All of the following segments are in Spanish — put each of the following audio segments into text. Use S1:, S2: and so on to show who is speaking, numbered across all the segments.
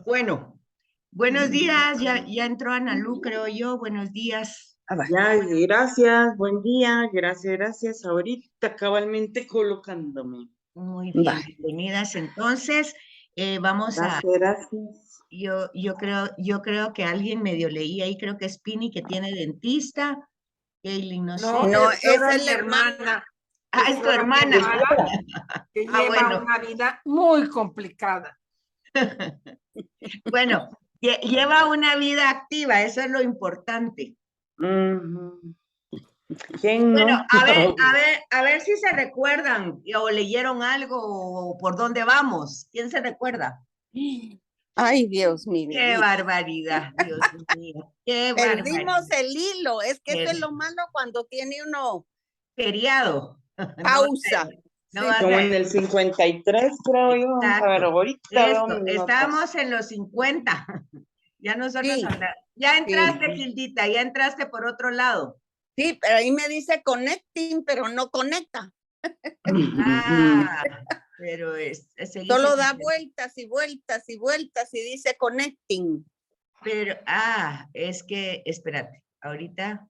S1: Bueno, buenos días, ya entró Analu, creo yo, buenos días.
S2: Ya, gracias, buen día, gracias. Ahorita cabalmente colocándome.
S1: Muy bien, bienvenidas. Entonces, vamos a,
S2: Gracias.
S1: yo creo que alguien medio leía ahí, creo que es Pini que tiene dentista, Eileen, no sé.
S3: No, esa es la hermana.
S1: Ah, es tu hermana.
S3: Que
S1: Ah,
S3: lleva
S1: bueno.
S3: una vida muy complicada.
S1: Bueno, lleva una vida activa, eso es lo importante.
S2: ¿Quién
S1: Bueno,
S2: no?
S1: a ver si se recuerdan o leyeron algo o por dónde vamos. ¿Quién se recuerda?
S4: Ay, Dios mío.
S1: Qué barbaridad, Dios mío. Qué
S4: Perdimos
S1: barbaridad.
S4: el hilo. Es que eso es lo malo cuando tiene uno
S1: Feriado.
S4: pausa.
S1: No
S4: Sí.
S1: vas
S2: Como
S1: a-
S2: en el 53, creo yo. Vamos a ver,
S1: Exacto.
S2: ahorita veo
S1: Esto,
S2: mis notas.
S1: estábamos en los 50. Ya nosotros
S4: Sí.
S1: hablamos. Ya entraste,
S4: Sí.
S1: Gildita, ya entraste por otro lado.
S4: Sí, pero ahí me dice connecting, pero no conecta.
S1: Ah, pero se
S4: Solo
S1: dice
S4: da
S1: que-
S4: vueltas y vueltas y vueltas y dice connecting.
S1: Pero, es que, espérate, ahorita,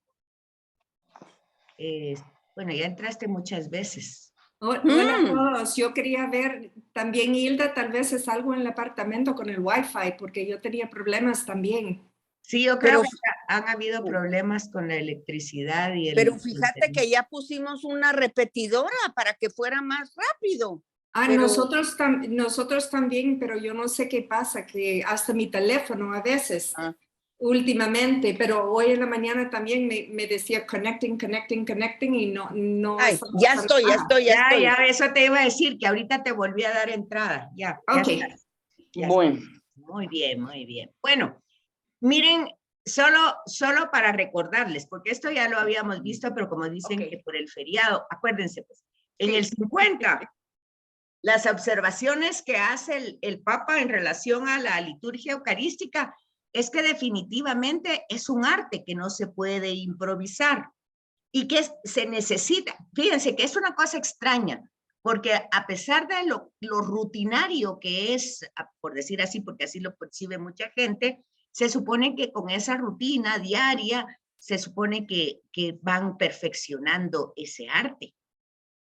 S1: bueno, ya entraste muchas veces.
S3: Hola a todos. Yo quería ver también, Hilda, tal vez es algo en el apartamento con el Wi-Fi, porque yo tenía problemas también.
S1: Sí, yo creo
S4: Pero-
S1: que han habido problemas con la electricidad y el...
S4: Pero fíjate que ya pusimos una repetidora para que fuera más rápido. Pero-
S3: Nosotros también, pero yo no sé qué pasa, que hasta mi teléfono a veces, últimamente, pero hoy en la mañana también me decía connecting y no.
S4: Ay, ya estoy.
S1: Ya, eso te iba a decir, que ahorita te volví a dar entrada. Ya
S3: Ok.
S1: estás. Ya
S2: Bueno.
S1: estás. Muy bien, muy bien. Bueno, miren, solo para recordarles, porque esto ya lo habíamos visto, pero como dicen que por el feriado, acuérdense, pues, en el 50, las observaciones que hace el Papa en relación a la liturgia eucarística es que definitivamente es un arte que no se puede improvisar y que se necesita. Fíjense que es una cosa extraña, porque a pesar de lo rutinario que es, por decir así, porque así lo percibe mucha gente, se supone que con esa rutina diaria, se supone que van perfeccionando ese arte.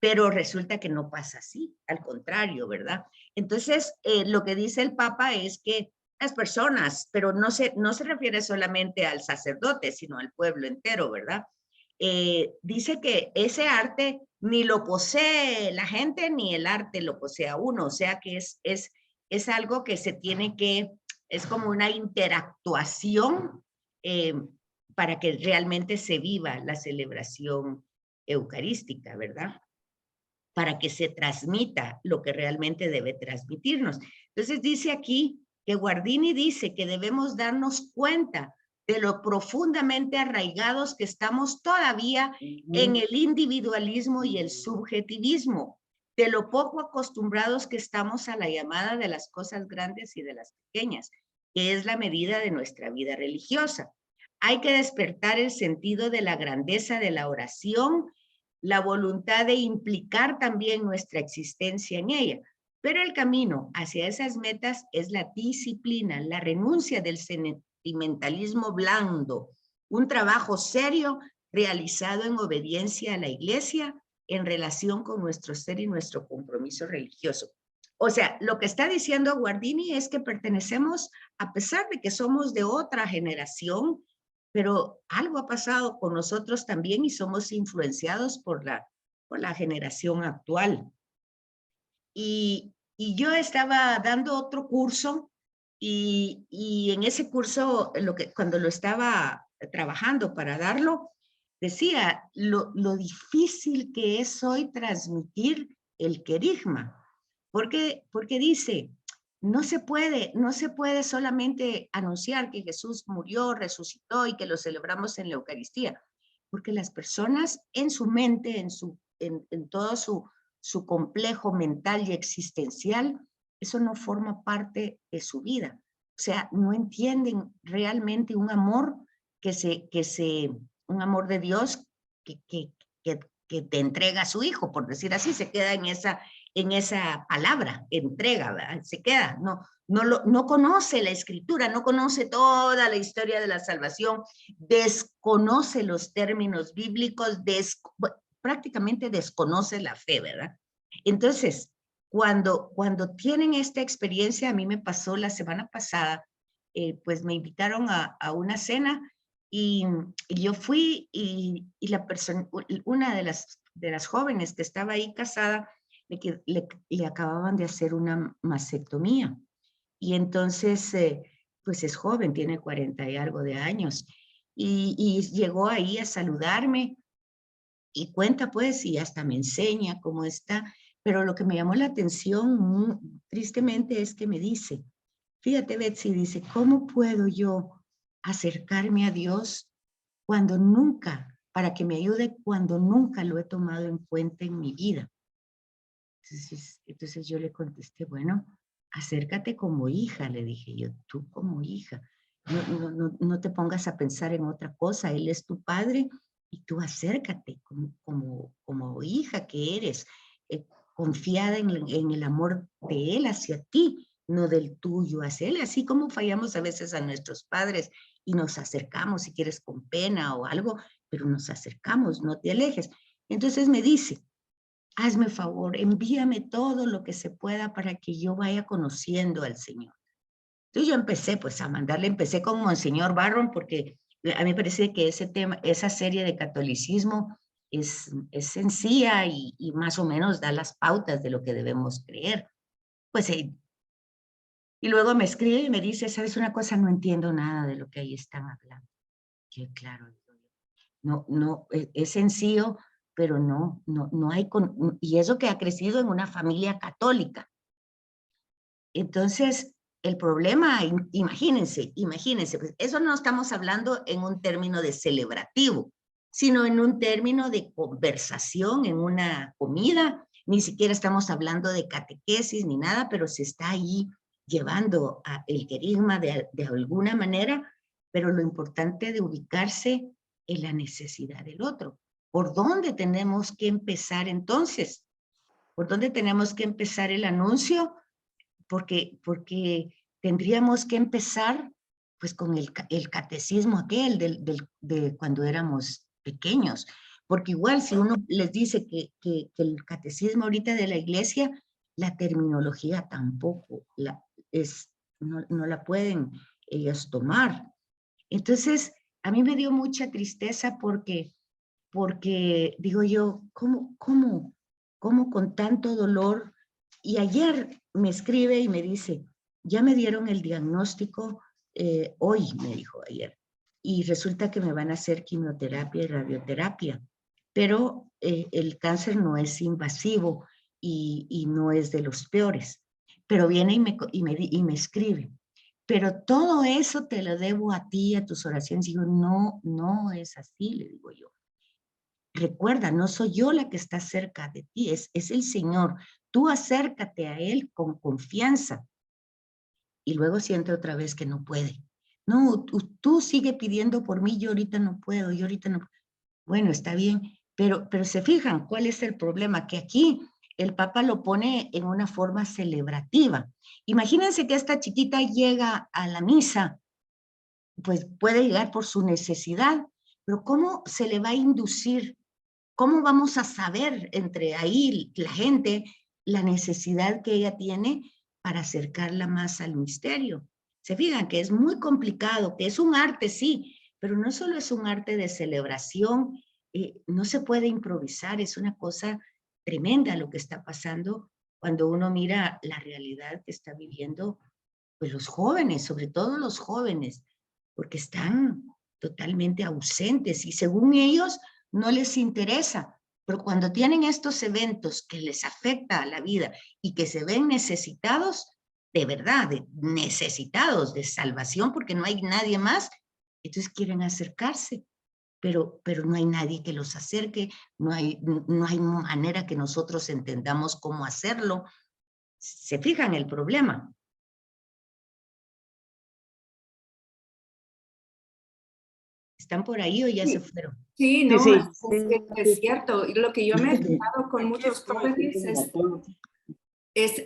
S1: Pero resulta que no pasa así, al contrario, ¿verdad? Entonces, lo que dice el Papa es que las personas, pero no se refiere solamente al sacerdote, sino al pueblo entero, ¿verdad? Dice que ese arte ni lo posee la gente, ni el arte lo posee a uno, o sea que es algo que se tiene que, es como una interactuación para que realmente se viva la celebración eucarística, ¿verdad? Para que se transmita lo que realmente debe transmitirnos. Entonces dice aquí que Guardini dice que debemos darnos cuenta de lo profundamente arraigados que estamos todavía en el individualismo y el subjetivismo, de lo poco acostumbrados que estamos a la llamada de las cosas grandes y de las pequeñas, que es la medida de nuestra vida religiosa. Hay que despertar el sentido de la grandeza de la oración, la voluntad de implicar también nuestra existencia en ella. Pero el camino hacia esas metas es la disciplina, la renuncia del sentimentalismo blando, un trabajo serio realizado en obediencia a la Iglesia en relación con nuestro ser y nuestro compromiso religioso. O sea, lo que está diciendo Guardini es que pertenecemos, a pesar de que somos de otra generación, pero algo ha pasado con nosotros también y somos influenciados por la generación actual. Y yo estaba dando otro curso y en ese curso, cuando lo estaba trabajando para darlo, decía lo difícil que es hoy transmitir el querigma, porque dice, no se puede solamente anunciar que Jesús murió, resucitó y que lo celebramos en la Eucaristía, porque las personas en su mente, en todo su complejo mental y existencial, eso no forma parte de su vida. O sea, no entienden realmente un amor un amor de Dios que te entrega a su hijo, por decir así, se queda en esa palabra, entrega, ¿verdad? Se queda, no conoce la escritura, no conoce toda la historia de la salvación, desconoce los términos bíblicos, prácticamente desconoce la fe, ¿verdad? Entonces, cuando tienen esta experiencia, a mí me pasó la semana pasada, pues me invitaron a una cena y yo fui y la persona, una de las jóvenes que estaba ahí casada, le acababan de hacer una mastectomía. Y entonces, pues es joven, tiene 40 y algo de años. Y llegó ahí a saludarme y cuenta pues, y hasta me enseña cómo está. Pero lo que me llamó la atención, tristemente, es que me dice, fíjate Betsy, dice, ¿cómo puedo yo acercarme a Dios cuando nunca, para que me ayude cuando nunca lo he tomado en cuenta en mi vida? Entonces yo le contesté, bueno, acércate como hija, le dije yo, tú como hija. No te pongas a pensar en otra cosa, Él es tu padre y tú acércate como hija que eres, confiada en el amor de Él hacia ti, no del tuyo hacia Él. Así como fallamos a veces a nuestros padres y nos acercamos, si quieres con pena o algo, pero nos acercamos, no te alejes. Entonces me dice, hazme favor, envíame todo lo que se pueda para que yo vaya conociendo al Señor. Entonces yo empecé pues a mandarle, empecé con Monseñor Barron porque a mí me parece que ese tema, esa serie de catolicismo es sencilla y más o menos da las pautas de lo que debemos creer. Pues y luego me escribe y me dice, ¿sabes una cosa? No entiendo nada de lo que ahí están hablando. Que claro, no, es sencillo, pero no hay, y eso que ha crecido en una familia católica. Entonces, el problema, imagínense, pues eso no estamos hablando en un término de celebrativo, sino en un término de conversación, en una comida, ni siquiera estamos hablando de catequesis ni nada, pero se está ahí llevando el querigma de alguna manera, pero lo importante de ubicarse en la necesidad del otro. ¿Por dónde tenemos que empezar entonces? ¿Por dónde tenemos que empezar el anuncio? Porque tendríamos que empezar pues con el catecismo aquel de cuando éramos pequeños. Porque igual si uno les dice que el catecismo ahorita de la iglesia, la terminología tampoco no la pueden ellos tomar. Entonces, a mí me dio mucha tristeza porque digo yo, ¿cómo con tanto dolor? Y ayer me escribe y me dice, ya me dieron el diagnóstico hoy, me dijo ayer, y resulta que me van a hacer quimioterapia y radioterapia, pero el cáncer no es invasivo y no es de los peores. Pero viene y me escribe, pero todo eso te lo debo a ti, a tus oraciones. Y digo, no es así, le digo yo. Recuerda, no soy yo la que está cerca de ti, es el Señor. Tú acércate a Él con confianza. Y luego siente otra vez que no puede. No, tú sigue pidiendo por mí, yo ahorita no puedo, yo ahorita no. Bueno, está bien, pero se fijan, ¿cuál es el problema? Que aquí el Papa lo pone en una forma celebrativa. Imagínense que esta chiquita llega a la misa, pues puede llegar por su necesidad, pero ¿cómo se le va a inducir? ¿Cómo vamos a saber entre ahí la gente la necesidad que ella tiene para acercarla más al misterio? Se fijan que es muy complicado, que es un arte, sí, pero no solo es un arte de celebración, no se puede improvisar, es una cosa tremenda lo que está pasando cuando uno mira la realidad que está viviendo pues los jóvenes, sobre todo los jóvenes, porque están totalmente ausentes y según ellos no les interesa, pero cuando tienen estos eventos que les afecta a la vida y que se ven necesitados, de verdad, necesitados de salvación porque no hay nadie más, entonces quieren acercarse, pero no hay nadie que los acerque, no hay manera que nosotros entendamos cómo hacerlo. ¿Se fijan el problema? ¿Están por ahí o ya se fueron?
S3: Sí, no,
S2: Sí.
S3: es cierto. Y lo que yo me he fijado con muchos jóvenes es es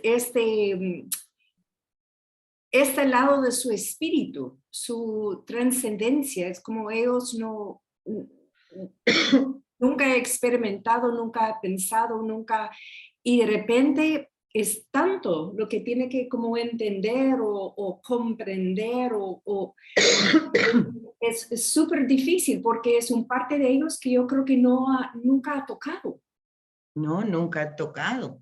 S3: este lado de su espíritu, su trascendencia. Es como ellos nunca he experimentado, nunca he pensado, nunca, y de repente es tanto lo que tiene que como entender o comprender es súper difícil porque es un parte de ellos que yo creo que nunca ha tocado.
S1: No, nunca ha tocado.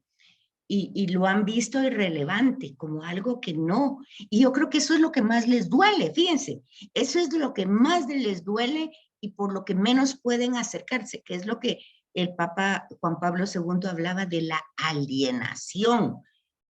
S1: Y lo han visto irrelevante, como algo que no. Y yo creo que eso es lo que más les duele, fíjense. Eso es lo que más les duele y por lo que menos pueden acercarse, que es lo que el Papa Juan Pablo II hablaba de la alienación,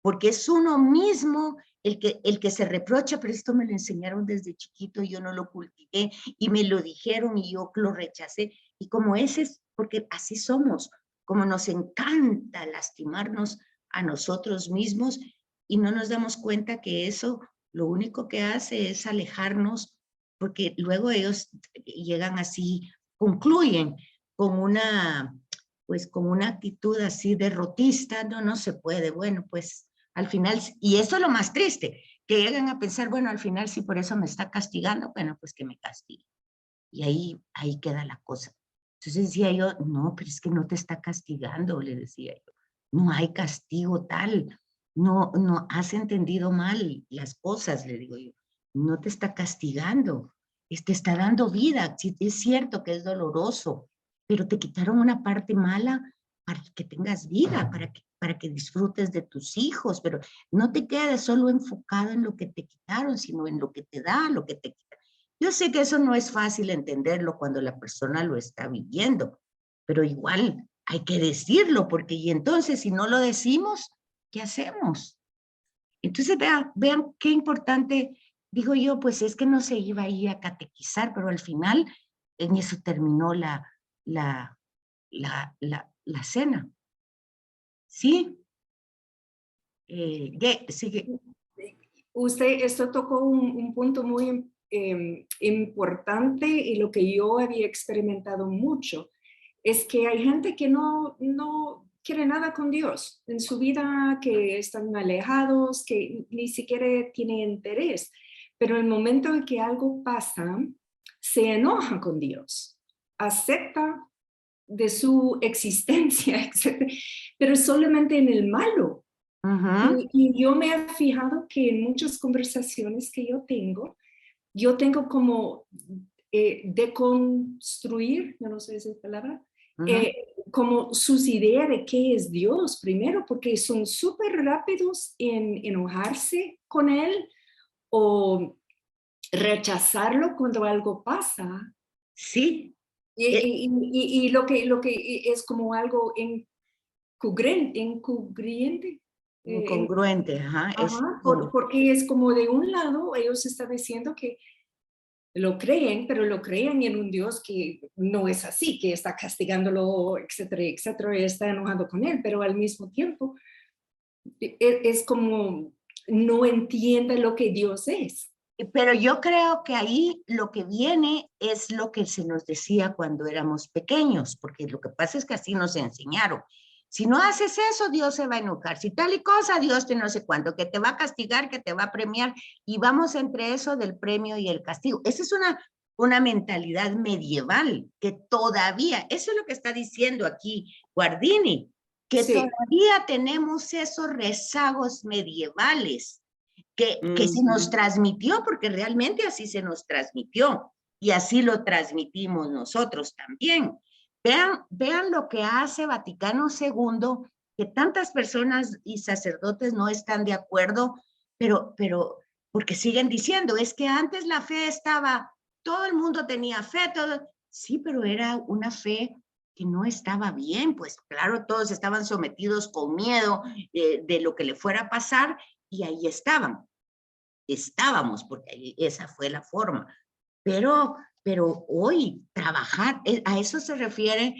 S1: porque es uno mismo el que se reprocha, pero esto me lo enseñaron desde chiquito, yo no lo cultivé y me lo dijeron y yo lo rechacé. Y como ese es, porque así somos, como nos encanta lastimarnos a nosotros mismos y no nos damos cuenta que eso lo único que hace es alejarnos, porque luego ellos llegan así, concluyen con pues con una actitud así derrotista, no se puede, bueno, pues al final, y eso es lo más triste, que llegan a pensar, bueno, al final si por eso me está castigando, bueno, pues que me castigue. Y ahí queda la cosa. Entonces decía yo, no, pero es que no te está castigando, le decía yo. No hay castigo tal. No has entendido mal las cosas, le digo yo. No te está castigando. Te está dando vida. Sí, es cierto que es doloroso, pero te quitaron una parte mala para que tengas vida, para que disfrutes de tus hijos, pero no te quedes solo enfocado en lo que te quitaron, sino en lo que te da, lo que te quita. Yo sé que eso no es fácil entenderlo cuando la persona lo está viviendo, pero igual hay que decirlo, porque y entonces si no lo decimos, ¿qué hacemos? Entonces vean qué importante, digo yo, pues es que no se iba ahí a catequizar, pero al final en eso terminó la cena. ¿Sí? Sigue.
S3: Esto tocó un punto muy importante y lo que yo había experimentado mucho es que hay gente que no quiere nada con Dios en su vida, que están alejados, que ni siquiera tienen interés, pero el momento en que algo pasa, se enoja con Dios, acepta de su existencia, etc., pero solamente en el malo. Y yo me he fijado que en muchas conversaciones que yo tengo como deconstruir, no sé esa palabra, como sus ideas de qué es Dios primero, porque son súper rápidos en enojarse con Él o rechazarlo cuando algo pasa.
S1: Sí.
S3: Y lo que es como algo incongruente.
S1: Incongruente, ajá.
S3: Porque es como de un lado ellos están diciendo que lo creen, pero lo creen en un Dios que no es así, que está castigándolo, etcétera, etcétera, y está enojado con él, pero al mismo tiempo es como no entiende lo que Dios es.
S1: Pero yo creo que ahí lo que viene es lo que se nos decía cuando éramos pequeños, porque lo que pasa es que así nos enseñaron. Si no haces eso, Dios se va a enojar. Si tal y cosa, Dios te no sé cuánto, que te va a castigar, que te va a premiar, y vamos entre eso del premio y el castigo. Esa es una mentalidad medieval que todavía, eso es lo que está diciendo aquí Guardini, que
S3: Sí.
S1: todavía tenemos esos rezagos medievales que se nos transmitió, porque realmente así se nos transmitió y así lo transmitimos nosotros también. Vean lo que hace Vaticano II, que tantas personas y sacerdotes no están de acuerdo, pero porque siguen diciendo, es que antes la fe estaba, todo el mundo tenía fe, sí, pero era una fe que no estaba bien, pues claro, todos estaban sometidos con miedo de lo que le fuera a pasar y ahí estábamos, porque esa fue la forma. Pero hoy trabajar, a eso se refiere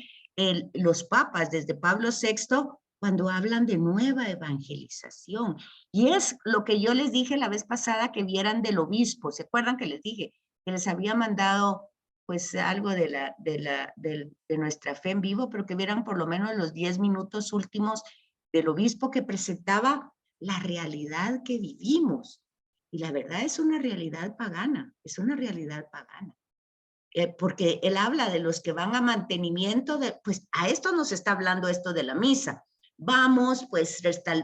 S1: los papas desde Pablo VI cuando hablan de nueva evangelización. Y es lo que yo les dije la vez pasada que vieran del obispo. ¿Se acuerdan que les dije? Que les había mandado pues algo de nuestra fe en vivo, pero que vieran por lo menos los 10 minutos últimos del obispo que presentaba la realidad que vivimos. Y la verdad es una realidad pagana, es una realidad pagana. Porque él habla de los que van a mantenimiento, pues a esto nos está hablando esto de la misa. Vamos, pues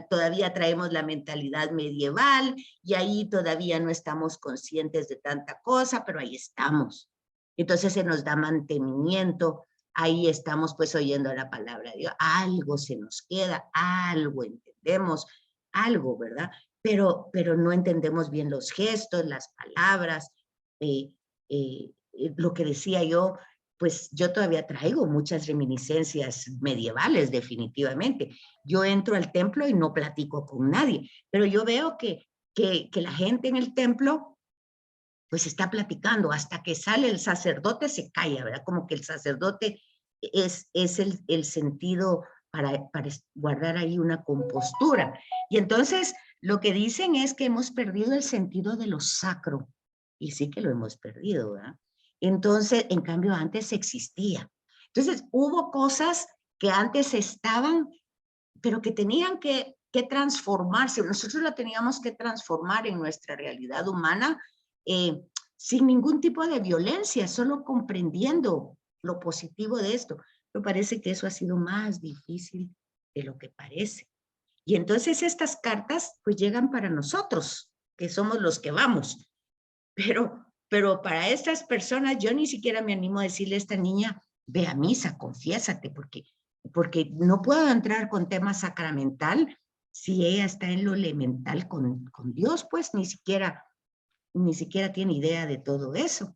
S1: todavía traemos la mentalidad medieval y ahí todavía no estamos conscientes de tanta cosa, pero ahí estamos. Entonces se nos da mantenimiento, ahí estamos pues oyendo la palabra de Dios, algo se nos queda, algo entendemos, algo, ¿verdad? Pero no entendemos bien los gestos, las palabras, lo que decía yo, pues yo todavía traigo muchas reminiscencias medievales, definitivamente. Yo entro al templo y no platico con nadie, pero yo veo que la gente en el templo pues está platicando, hasta que sale el sacerdote se calla, ¿verdad? Como que el sacerdote es el sentido para guardar ahí una compostura. Y entonces lo que dicen es que hemos perdido el sentido de lo sacro, y sí que lo hemos perdido, ¿verdad? Entonces, en cambio, antes existía. Entonces, hubo cosas que antes estaban, pero que tenían que transformarse. Nosotros la teníamos que transformar en nuestra realidad humana sin ningún tipo de violencia, solo comprendiendo lo positivo de esto. Me parece que eso ha sido más difícil de lo que parece. Y entonces estas cartas pues llegan para nosotros, que somos los que vamos. Pero para estas personas yo ni siquiera me animo a decirle a esta niña, ve a misa, confiésate, porque no puedo entrar con tema sacramental si ella está en lo elemental con Dios, pues ni siquiera tiene idea de todo eso.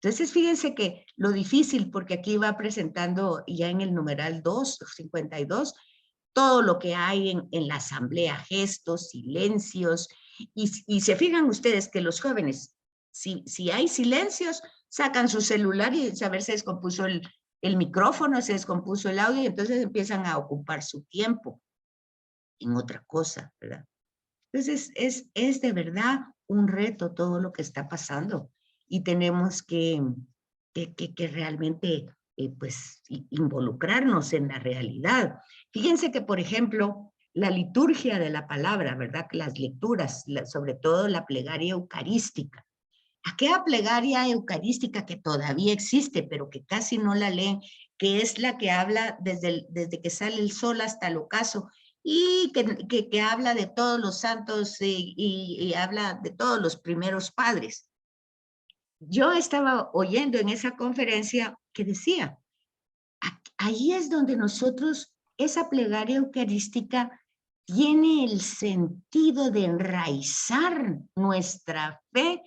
S1: Entonces, fíjense que lo difícil, porque aquí va presentando ya en el numeral 52, todo lo que hay en la asamblea, gestos, silencios, y se fijan ustedes que los jóvenes, si hay silencios, sacan su celular y a ver, se descompuso el micrófono, se descompuso el audio, y entonces empiezan a ocupar su tiempo en otra cosa, ¿verdad? Entonces, es de verdad un reto todo lo que está pasando y tenemos que realmente pues involucrarnos en la realidad. Fíjense que, por ejemplo, la liturgia de la palabra, ¿verdad? Las lecturas, sobre todo la plegaria eucarística. Aquella plegaria eucarística que todavía existe, pero que casi no la leen, que es la que habla desde que sale el sol hasta el ocaso, y que habla de todos los santos y habla de todos los primeros padres. Yo estaba oyendo en esa conferencia que decía, ahí es donde nosotros, esa plegaria eucarística tiene el sentido de enraizar nuestra fe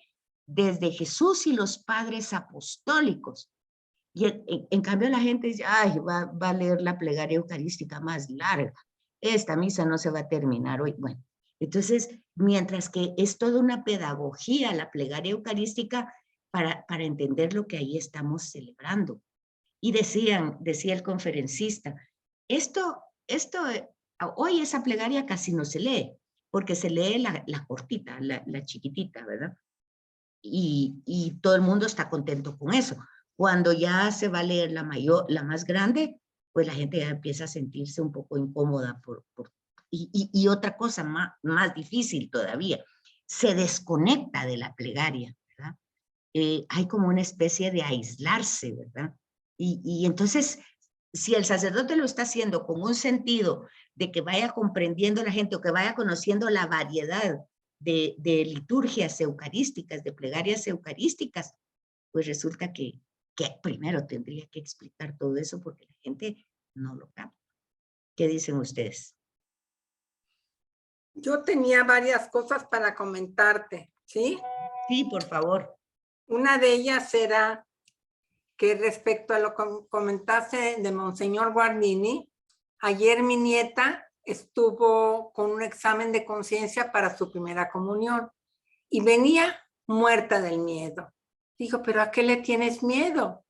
S1: desde Jesús y los padres apostólicos. Y en cambio la gente dice, ay, va a leer la plegaria eucarística más larga. Esta misa no se va a terminar hoy. Bueno, entonces, mientras que es toda una pedagogía la plegaria eucarística para entender lo que ahí estamos celebrando. Y decía el conferencista, hoy esa plegaria casi no se lee, porque se lee la cortita, la chiquitita, ¿verdad? Y todo el mundo está contento con eso. Cuando ya se va a leer la más grande, pues la gente ya empieza a sentirse un poco incómoda y otra cosa más difícil todavía, se desconecta de la plegaria, ¿verdad? Hay como una especie de aislarse, ¿verdad? Y entonces, si el sacerdote lo está haciendo con un sentido de que vaya comprendiendo la gente o que vaya conociendo la variedad de liturgias eucarísticas, de plegarias eucarísticas, pues resulta que primero tendría que explicar todo eso porque la gente no lo capta. ¿Qué dicen ustedes?
S5: Yo tenía varias cosas para comentarte, ¿sí?
S1: Sí, por favor.
S5: Una de ellas era que respecto a lo que comentaste de Monseñor Guardini, ayer mi nieta estuvo con un examen de conciencia para su primera comunión y venía muerta del miedo. Dijo, ¿pero a qué le tienes miedo?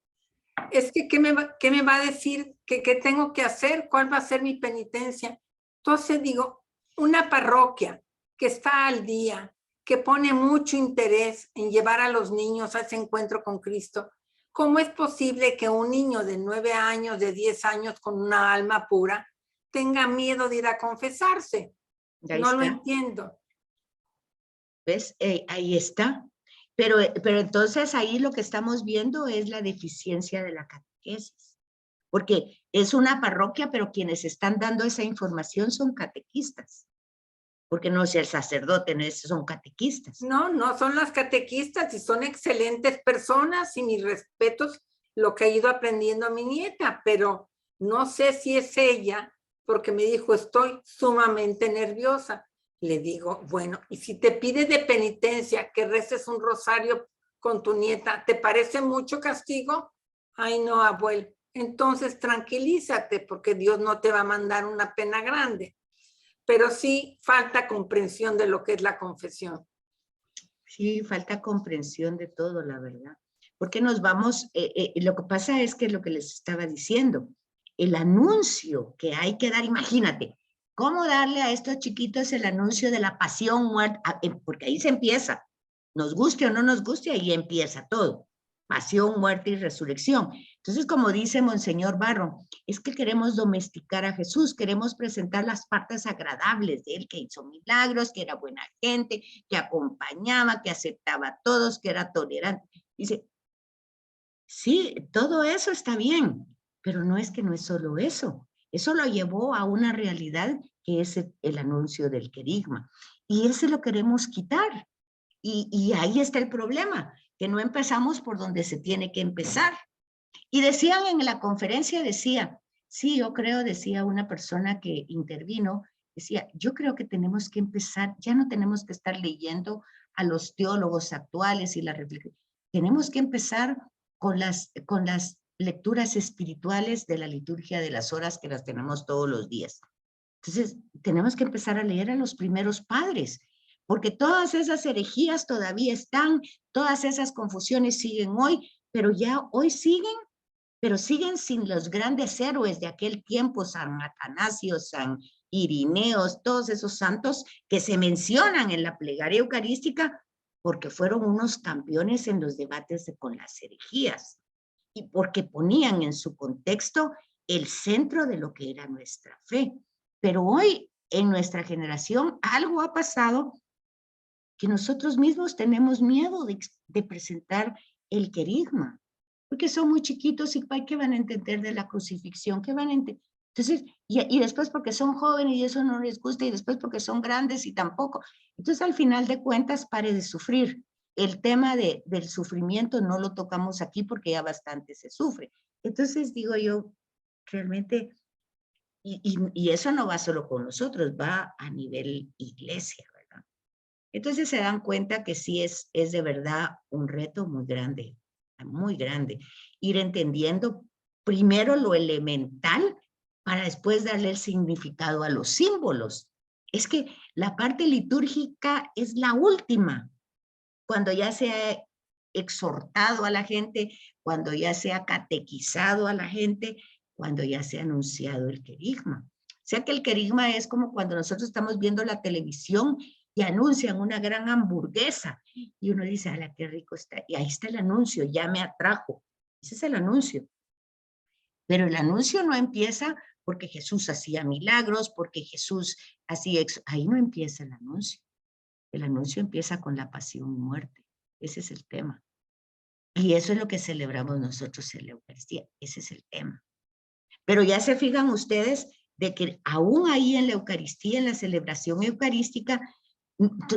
S5: Es que, ¿qué me va a decir? ¿Qué tengo que hacer? ¿Cuál va a ser mi penitencia? Entonces digo, una parroquia que está al día, que pone mucho interés en llevar a los niños a ese encuentro con Cristo, ¿cómo es posible que un niño de 9 años, de 10 años, con una alma pura, tenga miedo de ir a confesarse.
S1: Ahí
S5: No lo
S1: está.
S5: entiendo.
S1: ¿Ves? Ahí está. Pero entonces ahí lo que estamos viendo es la deficiencia de la catequesis. Porque es una parroquia, pero quienes están dando esa información son catequistas. Porque no es el sacerdote, no son catequistas.
S5: No, no son las catequistas y son excelentes personas y mis respetos lo que ha ido aprendiendo mi nieta, pero no sé si es ella porque me dijo estoy sumamente nerviosa. Le digo, bueno, y si te pide de penitencia que reces un rosario con tu nieta, ¿te parece mucho castigo? Ay, no, abuelo. Entonces tranquilízate porque Dios no te va a mandar una pena grande. Pero sí falta comprensión de lo que es la confesión.
S1: Sí, falta comprensión de todo, la verdad. Porque nos vamos, lo que pasa es que lo que les estaba diciendo, el anuncio que hay que dar, imagínate, ¿cómo darle a estos chiquitos el anuncio de la pasión, muerte? Porque ahí se empieza, nos guste o no nos guste, ahí empieza todo. Pasión, muerte y resurrección. Entonces, como dice Monseñor Barro, es que queremos domesticar a Jesús, queremos presentar las partes agradables de él, que hizo milagros, que era buena gente, que acompañaba, que aceptaba a todos, que era tolerante. Dice, sí, todo eso está bien, pero no es que no es solo eso. Eso lo llevó a una realidad que es el anuncio del querigma. Y ese lo queremos quitar. Y ahí está el problema, que no empezamos por donde se tiene que empezar. Y decían en la conferencia, decía, sí, yo creo, decía una persona que intervino, decía, yo creo que tenemos que empezar, ya no tenemos que estar leyendo a los teólogos actuales y la reflexión, tenemos que empezar con las lecturas espirituales de la liturgia de las horas que las tenemos todos los días. Entonces, tenemos que empezar a leer a los primeros padres, porque todas esas herejías todavía están, todas esas confusiones siguen hoy, pero ya hoy siguen, pero siguen sin los grandes héroes de aquel tiempo, San Atanasio, San Irineo, todos esos santos que se mencionan en la plegaria eucarística, porque fueron unos campeones en los debates con las herejías, y porque ponían en su contexto el centro de lo que era nuestra fe. Pero hoy, en nuestra generación, algo ha pasado que nosotros mismos tenemos miedo de presentar el querigma, porque son muy chiquitos y ¿qué van a entender de la crucifixión? ¿Qué van a entender? Entonces, y después porque son jóvenes y eso no les gusta, y después porque son grandes y tampoco. Entonces, al final de cuentas, pare de sufrir. El tema del sufrimiento no lo tocamos aquí porque ya bastante se sufre. Entonces, digo yo, realmente, y eso no va solo con nosotros, va a nivel iglesia, ¿verdad? Entonces se dan cuenta que sí es de verdad un reto muy grande, ir entendiendo primero lo elemental para después darle el significado a los símbolos. Es que la parte litúrgica es la última, cuando ya se ha exhortado a la gente, cuando ya se ha catequizado a la gente, cuando ya se ha anunciado el querigma. O sea que el querigma es como cuando nosotros estamos viendo la televisión y anuncian una gran hamburguesa y uno dice, ¡ala, qué rico está! Y ahí está el anuncio, ya me atrajo. Ese es el anuncio. Pero el anuncio no empieza porque Jesús hacía milagros, porque Jesús hacía... Ahí no empieza el anuncio. El anuncio empieza con la pasión y muerte. Ese es el tema. Y eso es lo que celebramos nosotros en la Eucaristía. Ese es el tema. Pero ya se fijan ustedes de que aún ahí en la Eucaristía, en la celebración eucarística,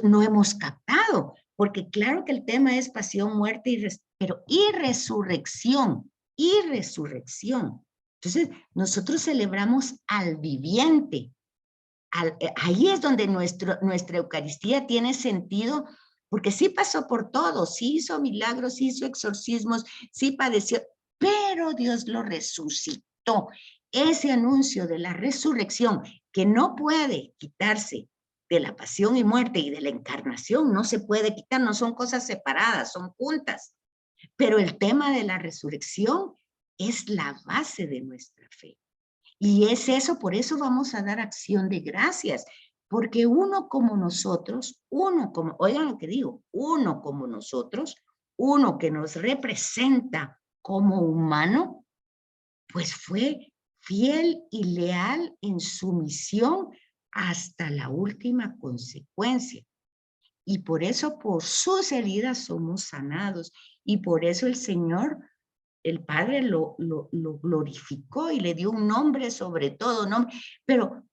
S1: no hemos captado, porque claro que el tema es pasión, muerte, y resurrección, y resurrección. Entonces, nosotros celebramos al viviente. Ahí es donde nuestra Eucaristía tiene sentido, porque sí pasó por todo, sí hizo milagros, sí hizo exorcismos, sí padeció, pero Dios lo resucitó. Ese anuncio de la resurrección, que no puede quitarse de la pasión y muerte y de la encarnación, no se puede quitar, no son cosas separadas, son juntas. Pero el tema de la resurrección es la base de nuestra fe. Y es eso, por eso vamos a dar acción de gracias, porque uno como nosotros, oigan lo que digo, uno como nosotros, uno que nos representa como humano, pues fue fiel y leal en su misión hasta la última consecuencia. Y por eso, por sus heridas somos sanados. Y por eso el Señor, el Padre lo glorificó y le dio un nombre sobre todo nombre. Pero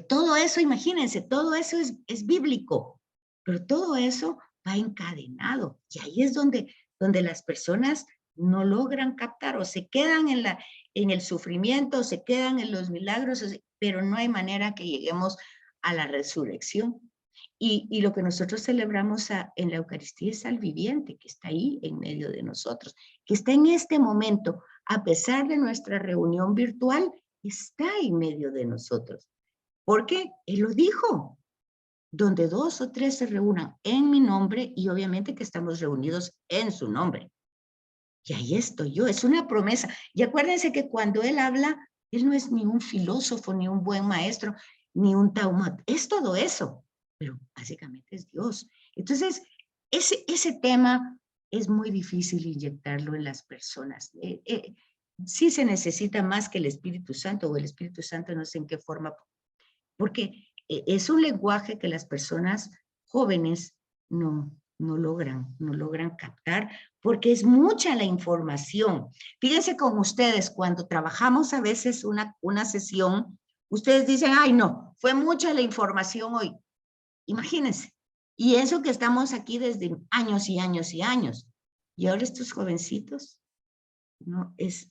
S1: todo eso, imagínense, todo eso es bíblico. Pero todo eso va encadenado. Y ahí es donde las personas no logran captar o se quedan en el sufrimiento, o se quedan en los milagros, pero no hay manera que lleguemos a la resurrección. Y lo que nosotros celebramos en la Eucaristía es al viviente que está ahí en medio de nosotros, que está en este momento, a pesar de nuestra reunión virtual, está en medio de nosotros. Porque Él lo dijo, donde 2 o 3 se reúnan en mi nombre, y obviamente que estamos reunidos en su nombre. Y ahí estoy yo, es una promesa. Y acuérdense que cuando Él habla, Él no es ni un filósofo, ni un buen maestro, ni un taumat, es todo eso, pero básicamente es Dios. Entonces, ese tema es muy difícil inyectarlo en las personas. Sí se necesita más que el Espíritu Santo, o el Espíritu Santo no sé en qué forma, porque es un lenguaje que las personas jóvenes no logran captar, porque es mucha la información. Fíjense con ustedes, cuando trabajamos a veces una sesión, ustedes dicen, ay no, fue mucha la información hoy. Imagínense. Y eso que estamos aquí desde años y años y años. Y ahora estos jovencitos, no, es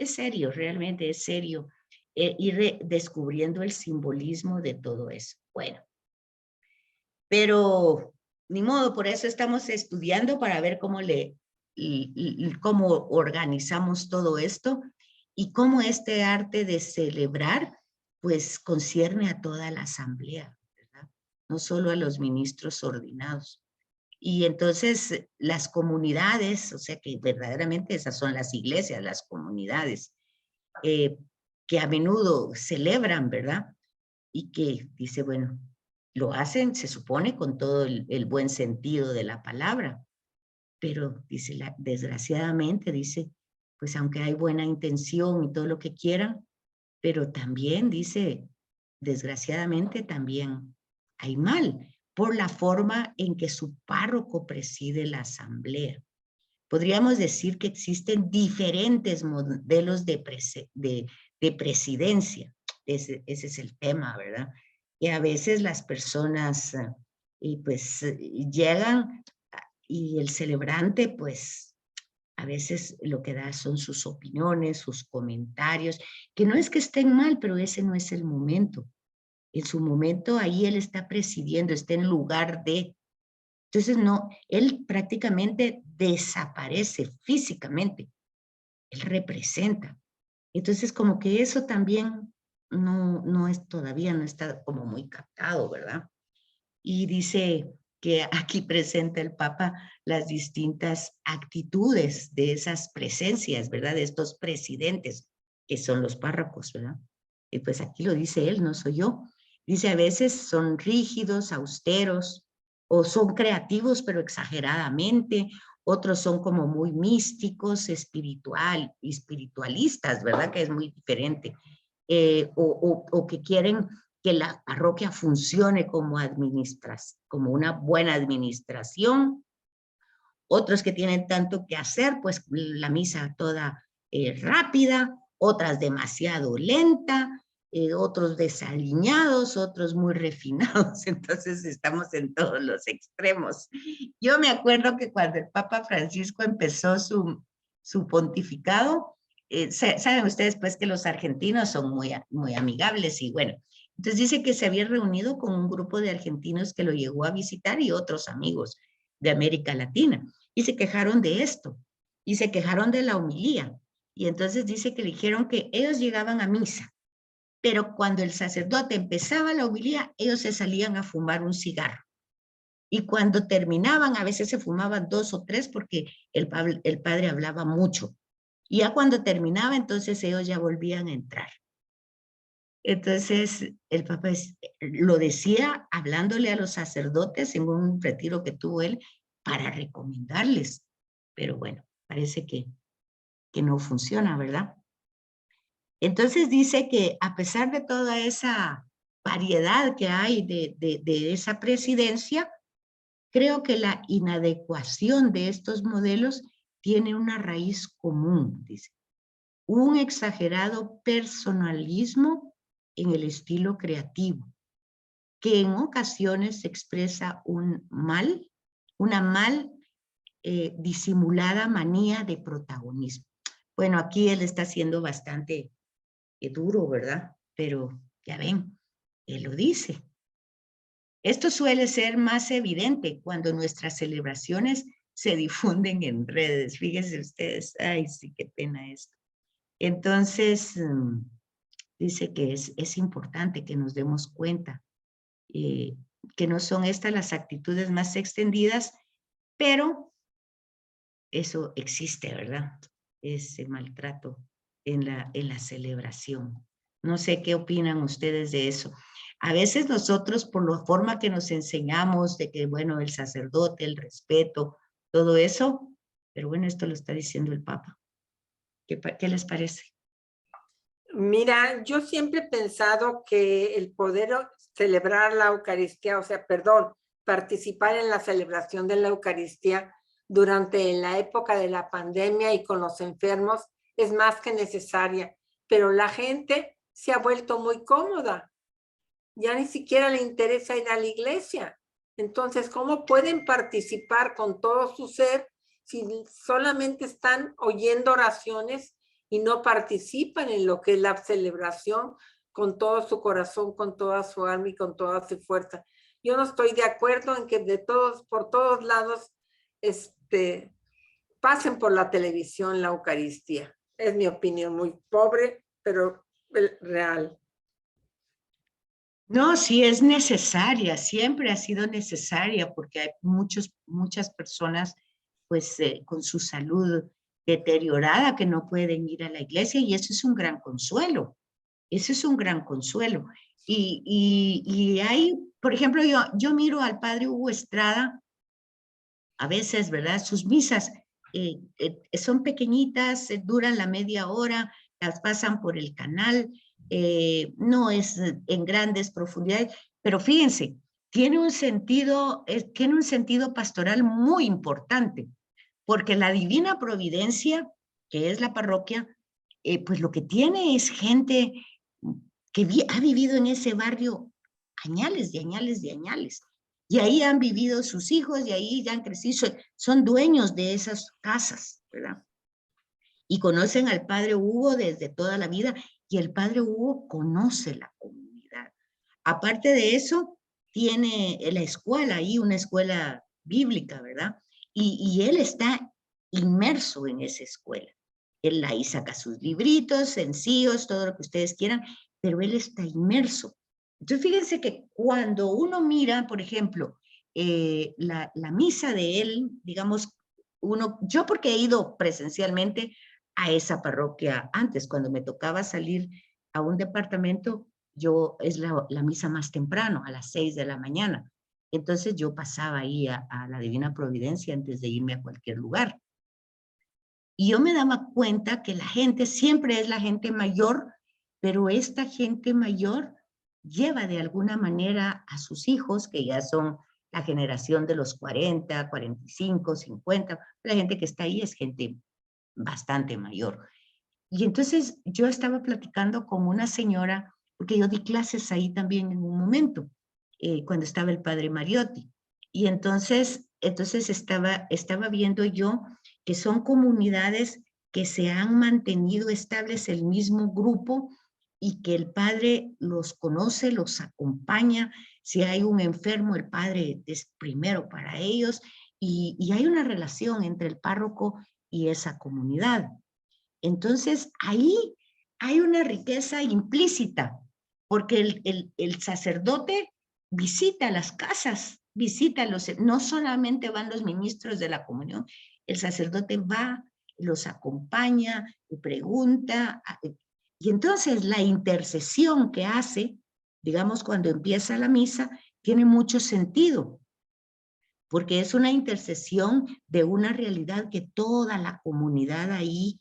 S1: serio, realmente es serio. Ir descubriendo el simbolismo de todo eso. Bueno, pero ni modo, por eso estamos estudiando para ver cómo cómo organizamos todo esto y cómo este arte de celebrar pues concierne a toda la asamblea, ¿verdad? No solo a los ministros ordinados. Y entonces las comunidades, o sea que verdaderamente esas son las iglesias, las comunidades, que a menudo celebran, ¿verdad? Y que dice, bueno, lo hacen, se supone, con todo el buen sentido de la palabra, pero dice, desgraciadamente, dice, pues aunque hay buena intención y todo lo que quieran, pero también dice, desgraciadamente también hay mal, por la forma en que su párroco preside la asamblea. Podríamos decir que existen diferentes modelos de presidencia. Ese es el tema, ¿verdad? Y a veces las personas pues llegan y el celebrante pues a veces lo que da son sus opiniones, sus comentarios, que no es que estén mal, pero ese no es el momento. En su momento ahí él está presidiendo, está en lugar de. Entonces no, él prácticamente desaparece físicamente. Él representa. Entonces como que eso también todavía no está como muy captado, ¿verdad? Y dice que aquí presenta el Papa las distintas actitudes de esas presencias, ¿verdad? De estos presidentes, que son los párrocos, ¿verdad? Y pues aquí lo dice él, no soy yo. Dice, a veces son rígidos, austeros, o son creativos, pero exageradamente. Otros son como muy místicos, espiritualistas, ¿verdad? Que es muy diferente. O que quieren que la parroquia funcione como una buena administración. Otros que tienen tanto que hacer, pues la misa toda rápida, otras demasiado lenta, otros desaliñados, otros muy refinados. Entonces estamos en todos los extremos. Yo me acuerdo que cuando el Papa Francisco empezó su pontificado, saben ustedes pues que los argentinos son muy amigables y bueno, entonces dice que se había reunido con un grupo de argentinos que lo llegó a visitar y otros amigos de América Latina y se quejaron de esto y se quejaron de la homilía y entonces dice que le dijeron que ellos llegaban a misa, pero cuando el sacerdote empezaba la homilía ellos se salían a fumar un cigarro y cuando terminaban a veces se fumaban 2 o 3 porque el padre hablaba mucho. Y ya cuando terminaba, entonces ellos ya volvían a entrar. Entonces, el Papa lo decía hablándole a los sacerdotes en un retiro que tuvo él para recomendarles. Pero bueno, parece que no funciona, ¿verdad? Entonces dice que a pesar de toda esa variedad que hay de esa presidencia, creo que la inadecuación de estos modelos tiene una raíz común, dice. Un exagerado personalismo en el estilo creativo, que en ocasiones expresa una mal disimulada manía de protagonismo. Bueno, aquí él está siendo bastante duro, ¿verdad? Pero ya ven, él lo dice. Esto suele ser más evidente cuando nuestras celebraciones se difunden en redes. Fíjense ustedes, ay, sí, qué pena esto. Entonces, dice que es importante que nos demos cuenta que no son estas las actitudes más extendidas, pero eso existe, ¿verdad? Ese maltrato en la celebración. No sé qué opinan ustedes de eso. A veces nosotros, por la forma que nos enseñamos de que, bueno, el sacerdote, el respeto, todo eso, pero bueno, esto lo está diciendo el Papa. ¿Qué les parece?
S5: Mira, yo siempre he pensado que el poder celebrar la Eucaristía, o sea, perdón, participar en la celebración de la Eucaristía durante la época de la pandemia y con los enfermos es más que necesaria, pero la gente se ha vuelto muy cómoda. Ya ni siquiera le interesa ir a la iglesia. Entonces, ¿cómo pueden participar con todo su ser si solamente están oyendo oraciones y no participan en lo que es la celebración con todo su corazón, con toda su alma y con toda su fuerza? Yo no estoy de acuerdo en que por todos lados, pasen por la televisión la Eucaristía. Es mi opinión, muy pobre, pero real.
S1: No, sí es necesaria, siempre ha sido necesaria porque hay muchas personas pues con su salud deteriorada que no pueden ir a la iglesia y eso es un gran consuelo, eso es un gran consuelo. Y hay, por ejemplo, yo miro al padre Hugo Estrada, a veces, ¿verdad? Sus misas son pequeñitas, duran la media hora, las pasan por el canal, no es en grandes profundidades, pero fíjense, tiene un sentido pastoral muy importante, porque la Divina Providencia, que es la parroquia, pues lo que tiene es gente que ha vivido en ese barrio añales de añales de añales, y ahí han vivido sus hijos, y ahí ya han crecido, son dueños de esas casas, ¿verdad? Y conocen al padre Hugo desde toda la vida, y el padre Hugo conoce la comunidad. Aparte de eso, tiene la escuela ahí, una escuela bíblica, ¿verdad? Y él está inmerso en esa escuela. Él ahí saca sus libritos, sencillos, todo lo que ustedes quieran, pero él está inmerso. Entonces, fíjense que cuando uno mira, por ejemplo, la misa de él, digamos, yo porque he ido presencialmente a esa parroquia antes, cuando me tocaba salir a un departamento, es la misa más temprano, a las 6 de la mañana. Entonces yo pasaba ahí a la Divina Providencia antes de irme a cualquier lugar. Y yo me daba cuenta que la gente siempre es la gente mayor, pero esta gente mayor lleva de alguna manera a sus hijos, que ya son la generación de los 40, 45, 50, la gente que está ahí es gente bastante mayor. Y entonces yo estaba platicando con una señora, porque yo di clases ahí también en un momento, cuando estaba el padre Mariotti. Y entonces estaba viendo yo que son comunidades que se han mantenido estables el mismo grupo y que el padre los conoce, los acompaña. Si hay un enfermo, el padre es primero para ellos y hay una relación entre el párroco y esa comunidad. Entonces, ahí hay una riqueza implícita, porque el sacerdote visita las casas, no solamente van los ministros de la comunión, el sacerdote va, los acompaña, y pregunta, y entonces la intercesión que hace, digamos, cuando empieza la misa, tiene mucho sentido, porque es una intercesión de una realidad que toda la comunidad ahí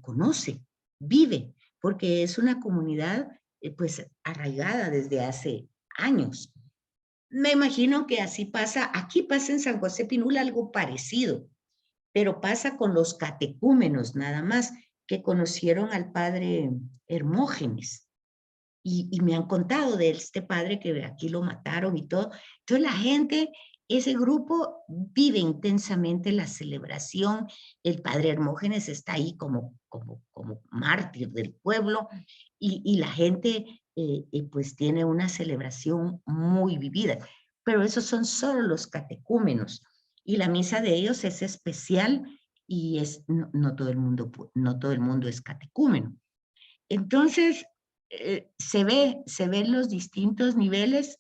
S1: conoce, vive, porque es una comunidad pues arraigada desde hace años. Me imagino que así pasa, aquí pasa en San José Pinula algo parecido, pero pasa con los catecúmenos nada más, que conocieron al padre Hermógenes. Y me han contado de este padre que aquí lo mataron y todo. Entonces la gente, ese grupo vive intensamente la celebración. El padre Hermógenes está ahí como mártir del pueblo y la gente pues tiene una celebración muy vivida. Pero esos son solo los catecúmenos y la misa de ellos es especial y no todo el mundo es catecúmeno. Entonces, se ven los distintos niveles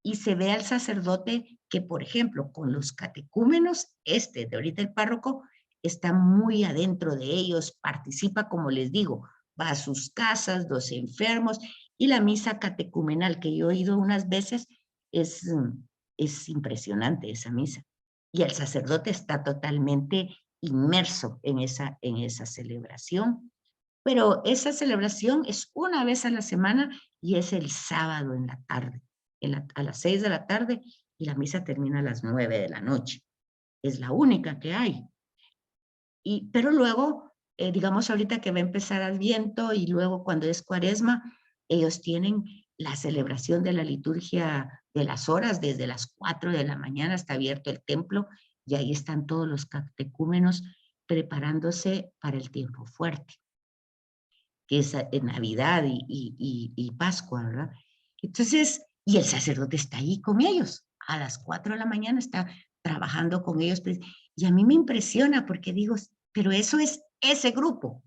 S1: y se ve al sacerdote que, por ejemplo, con los catecúmenos, de ahorita el párroco, está muy adentro de ellos, participa, como les digo, va a sus casas, los enfermos, y la misa catecumenal que yo he oído unas veces, es impresionante esa misa. Y el sacerdote está totalmente inmerso en esa celebración. Pero esa celebración es una vez a la semana y es el sábado en la tarde, a las 6 de la tarde y la misa termina a las 9 de la noche. Es la única que hay. Pero luego, digamos ahorita que va a empezar Adviento y luego cuando es Cuaresma, ellos tienen la celebración de la liturgia de las horas, desde las 4 de la mañana está abierto el templo y ahí están todos los catecúmenos preparándose para el tiempo fuerte, que es en Navidad y Pascua, ¿verdad? Entonces, y el sacerdote está ahí con ellos, a las 4 de la mañana está trabajando con ellos, y a mí me impresiona porque digo, pero eso es ese grupo,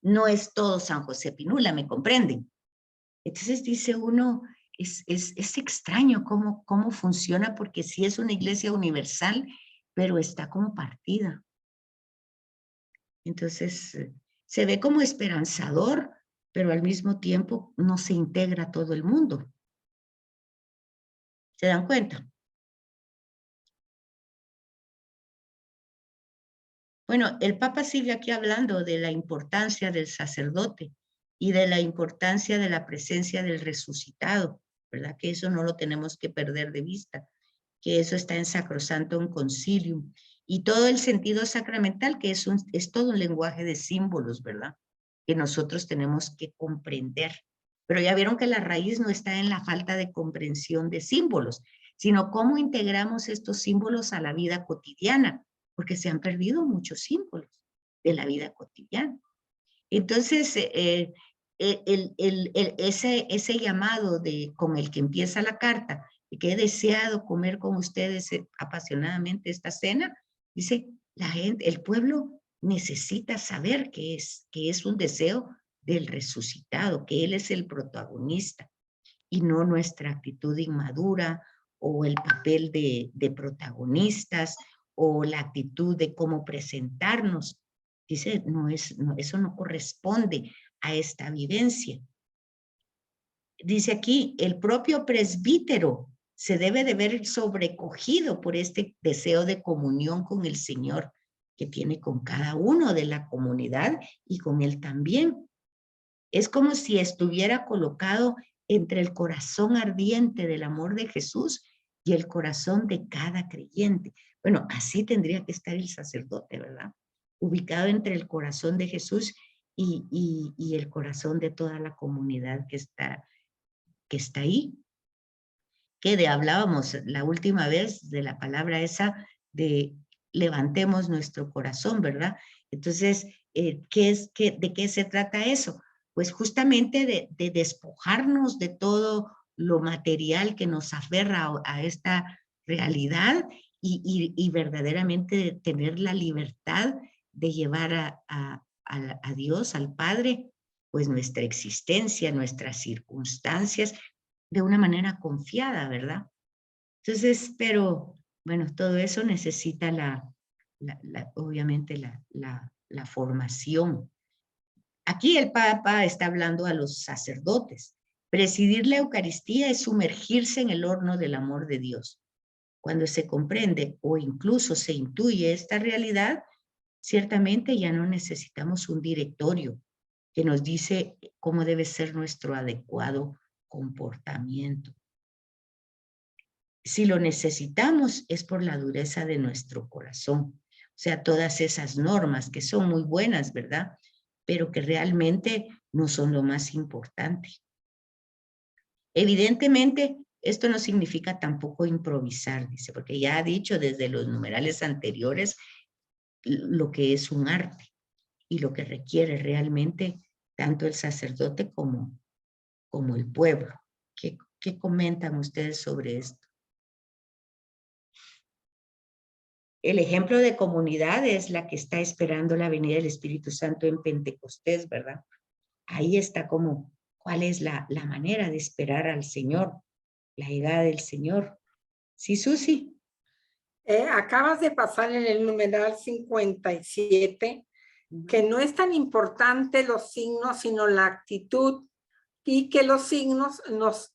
S1: no es todo San José Pinula, ¿me comprenden? Entonces dice uno, es extraño cómo funciona, porque sí es una iglesia universal, pero está como partida. Entonces, se ve como esperanzador, pero al mismo tiempo no se integra todo el mundo. ¿Se dan cuenta? Bueno, el Papa sigue aquí hablando de la importancia del sacerdote y de la importancia de la presencia del resucitado, ¿verdad? Que eso no lo tenemos que perder de vista, que eso está en Sacrosanctum Concilium. Y todo el sentido sacramental, que es todo un lenguaje de símbolos, ¿verdad? Que nosotros tenemos que comprender. Pero ya vieron que la raíz no está en la falta de comprensión de símbolos, sino cómo integramos estos símbolos a la vida cotidiana, porque se han perdido muchos símbolos de la vida cotidiana. Entonces, ese llamado con el que empieza la carta, y que he deseado comer con ustedes apasionadamente esta cena, dice, la gente, el pueblo necesita saber que es un deseo del resucitado, que él es el protagonista y no nuestra actitud inmadura o el papel de protagonistas o la actitud de cómo presentarnos. Dice, eso no corresponde a esta vivencia. Dice aquí, el propio presbítero se debe de ver sobrecogido por este deseo de comunión con el Señor que tiene con cada uno de la comunidad y con él también. Es como si estuviera colocado entre el corazón ardiente del amor de Jesús y el corazón de cada creyente. Bueno, así tendría que estar el sacerdote, ¿verdad? Ubicado entre el corazón de Jesús y el corazón de toda la comunidad que está ahí. Que hablábamos la última vez de la palabra esa de levantemos nuestro corazón, ¿verdad? Entonces, ¿de qué se trata eso? Pues justamente de despojarnos de todo lo material que nos aferra a esta realidad y verdaderamente tener la libertad de llevar a Dios, al Padre, pues nuestra existencia, nuestras circunstancias, de una manera confiada, ¿verdad? Entonces, pero, bueno, todo eso necesita obviamente la formación. Aquí el Papa está hablando a los sacerdotes. Presidir la Eucaristía es sumergirse en el horno del amor de Dios. Cuando se comprende o incluso se intuye esta realidad, ciertamente ya no necesitamos un directorio que nos dice cómo debe ser nuestro adecuado comportamiento. Si lo necesitamos es por la dureza de nuestro corazón. O sea, todas esas normas que son muy buenas, ¿verdad? Pero que realmente no son lo más importante. Evidentemente, esto no significa tampoco improvisar, dice, porque ya ha dicho desde los numerales anteriores lo que es un arte y lo que requiere realmente tanto el sacerdote como el pueblo. ¿Qué comentan ustedes sobre esto? El ejemplo de comunidad es la que está esperando la venida del Espíritu Santo en Pentecostés, ¿verdad? Ahí está como, ¿cuál es la manera de esperar al Señor? La llegada del Señor. ¿Sí, Susi?
S5: Acabas de pasar en el numeral 57, que no es tan importante los signos, sino la actitud, y que los signos nos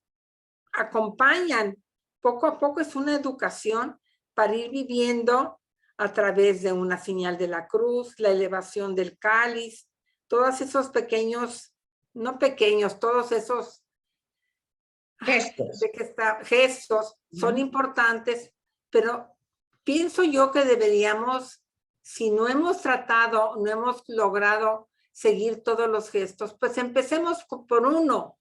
S5: acompañan. Poco a poco es una educación para ir viviendo a través de una señal de la cruz, la elevación del cáliz, todos esos pequeños, no pequeños, todos esos gestos son importantes, pero pienso yo que deberíamos, si no hemos tratado, no hemos logrado seguir todos los gestos, pues empecemos por uno.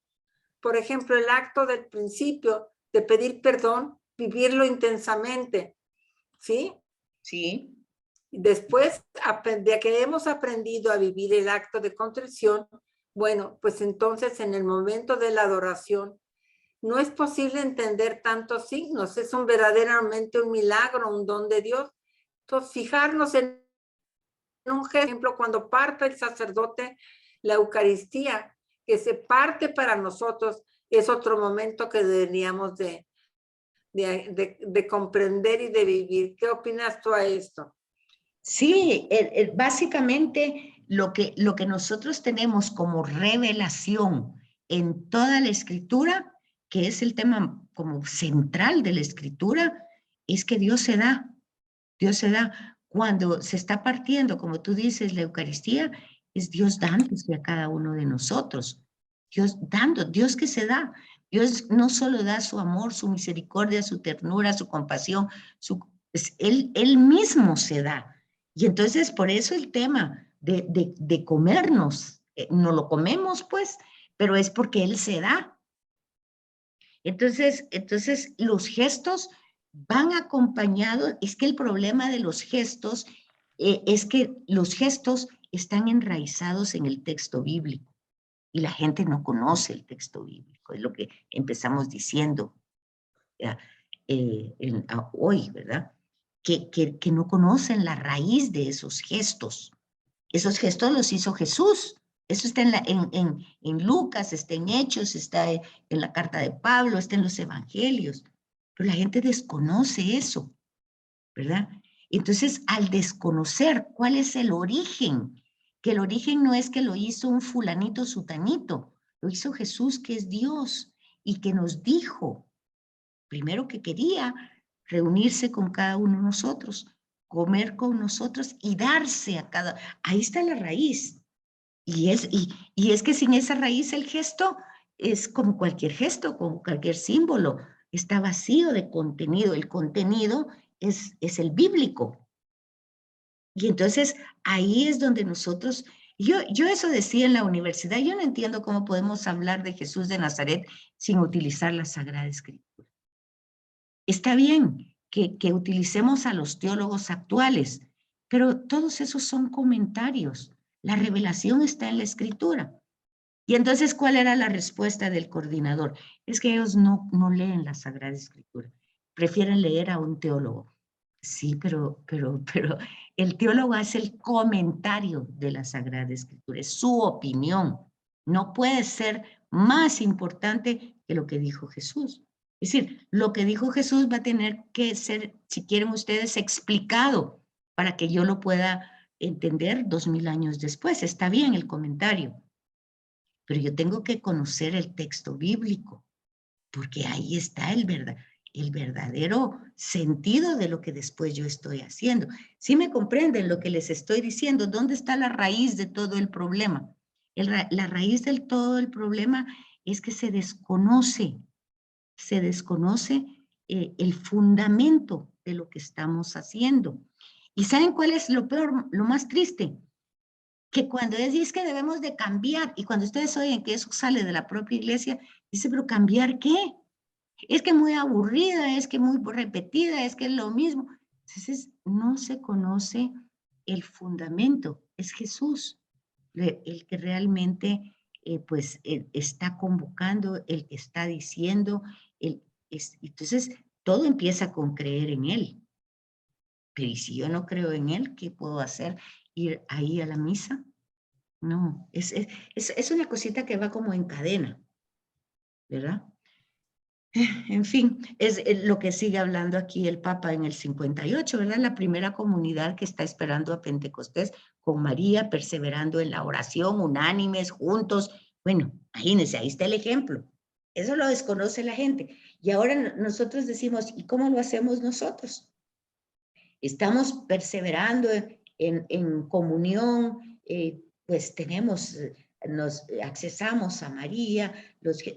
S5: Por ejemplo, el acto del principio de pedir perdón, vivirlo intensamente, ¿sí?
S1: Sí.
S5: Después, de que hemos aprendido a vivir el acto de contrición, bueno, pues entonces en el momento de la adoración, no es posible entender tantos signos, es verdaderamente un milagro, un don de Dios. Entonces, fijarnos en un ejemplo, cuando parte el sacerdote la Eucaristía, que se parte para nosotros, es otro momento que deberíamos de comprender y de vivir. ¿Qué opinas tú a esto?
S1: Sí, básicamente lo que nosotros tenemos como revelación en toda la Escritura, que es el tema como central de la Escritura, es que Dios se da. Dios se da. Cuando se está partiendo, como tú dices, la Eucaristía, es Dios dándose a cada uno de nosotros. Dios dando, Dios que se da. Dios no solo da su amor, su misericordia, su ternura, su compasión, Él mismo se da. Y entonces por eso el tema de comernos, no lo comemos pues, pero es porque Él se da. Entonces los gestos van acompañados, es que el problema de los gestos es que los gestos están enraizados en el texto bíblico y la gente no conoce el texto bíblico, es lo que empezamos diciendo hoy, ¿verdad? Que no conocen la raíz de esos gestos. Esos gestos los hizo Jesús. Eso está en Lucas, está en Hechos, está en la carta de Pablo, está en los evangelios. Pero la gente desconoce eso, ¿verdad? Entonces, al desconocer cuál es el origen, que el origen no es que lo hizo un fulanito sutanito, lo hizo Jesús, que es Dios, y que nos dijo, primero que quería reunirse con cada uno de nosotros, comer con nosotros y darse a cada... Ahí está la raíz. Y es que sin esa raíz el gesto es como cualquier gesto, como cualquier símbolo, está vacío de contenido. El contenido es el bíblico. Y entonces ahí es donde nosotros, yo eso decía en la universidad, yo no entiendo cómo podemos hablar de Jesús de Nazaret sin utilizar la Sagrada Escritura. Está bien que utilicemos a los teólogos actuales, pero todos esos son comentarios. La revelación está en la Escritura. Y entonces, ¿cuál era la respuesta del coordinador? Es que ellos no leen la Sagrada Escritura, prefieren leer a un teólogo. Sí, pero el teólogo hace el comentario de la Sagrada Escritura, es su opinión. No puede ser más importante que lo que dijo Jesús. Es decir, lo que dijo Jesús va a tener que ser, si quieren ustedes, explicado para que yo lo pueda entender 2000 años después. Está bien el comentario, pero yo tengo que conocer el texto bíblico, porque ahí está el verdadero sentido de lo que después yo estoy haciendo. ¿Sí me comprenden lo que les estoy diciendo? ¿Dónde está la raíz de todo el problema? La raíz del todo el problema es que se desconoce el fundamento de lo que estamos haciendo. ¿Y saben cuál es lo peor, lo más triste? Que cuando es que debemos de cambiar, y cuando ustedes oyen que eso sale de la propia iglesia, dice, pero ¿cambiar qué? Es que muy aburrida, es que muy repetida, es que es lo mismo. Entonces, no se conoce el fundamento, es Jesús el que realmente está convocando, el que está diciendo, entonces todo empieza con creer en Él. Pero ¿y si yo no creo en Él, qué puedo hacer? ¿Ir ahí a la misa? No, es una cosita que va como en cadena, ¿verdad? En fin, es lo que sigue hablando aquí el Papa en el 58, ¿verdad? La primera comunidad que está esperando a Pentecostés con María, perseverando en la oración, unánimes, juntos. Bueno, imagínense, ahí está el ejemplo. Eso lo desconoce la gente. Y ahora nosotros decimos, ¿y cómo lo hacemos nosotros? Estamos perseverando en comunión, pues nos accesamos a María,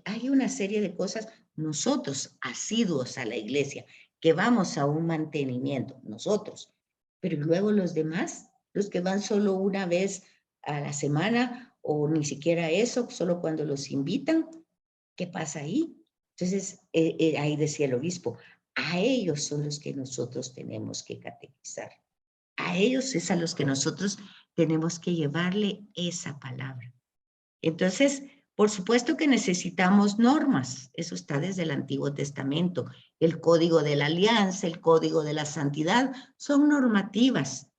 S1: hay una serie de cosas. Nosotros, asiduos a la iglesia, que vamos a un mantenimiento, nosotros, pero luego los demás, los que van solo una vez a la semana o ni siquiera eso, solo cuando los invitan, ¿qué pasa ahí? Entonces, ahí decía el obispo, a ellos son los que nosotros tenemos que catequizar. A ellos es a los que nosotros tenemos que llevarle esa palabra. Entonces, por supuesto que necesitamos normas, eso está desde el Antiguo Testamento. El Código de la Alianza, el Código de la Santidad, son normativas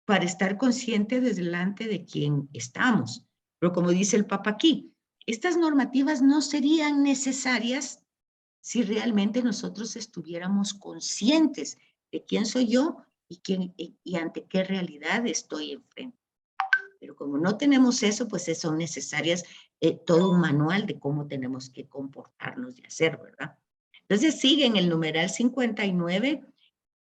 S1: para estar consciente delante de quién estamos. Pero como dice el Papa aquí, estas normativas no serían necesarias si realmente nosotros estuviéramos conscientes de quién soy yo y ante qué realidad estoy enfrente. Pero como no tenemos eso, pues son necesarias todo un manual de cómo tenemos que comportarnos y hacer, ¿verdad? Entonces sigue en el numeral 59,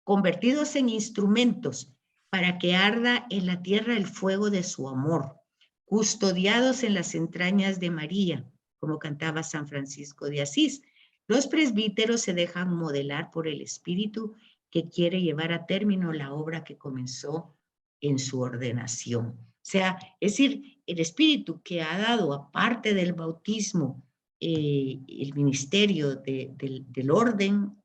S1: convertidos en instrumentos para que arda en la tierra el fuego de su amor, custodiados en las entrañas de María, como cantaba San Francisco de Asís. Los presbíteros se dejan modelar por el Espíritu que quiere llevar a término la obra que comenzó en su ordenación. O sea, es decir, el Espíritu que ha dado, aparte del bautismo, el ministerio del orden,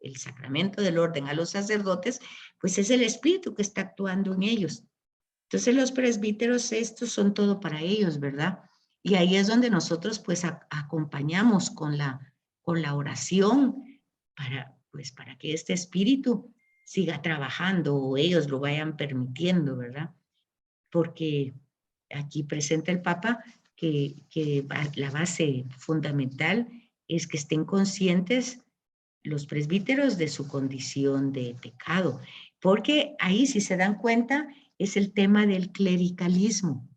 S1: el sacramento del orden a los sacerdotes, pues es el Espíritu que está actuando en ellos. Entonces los presbíteros, estos son todo para ellos, ¿verdad? Y ahí es donde nosotros pues acompañamos con la oración para que este Espíritu siga trabajando o ellos lo vayan permitiendo, ¿verdad? Porque aquí presenta el Papa que la base fundamental es que estén conscientes los presbíteros de su condición de pecado, porque ahí, si se dan cuenta, es el tema del clericalismo,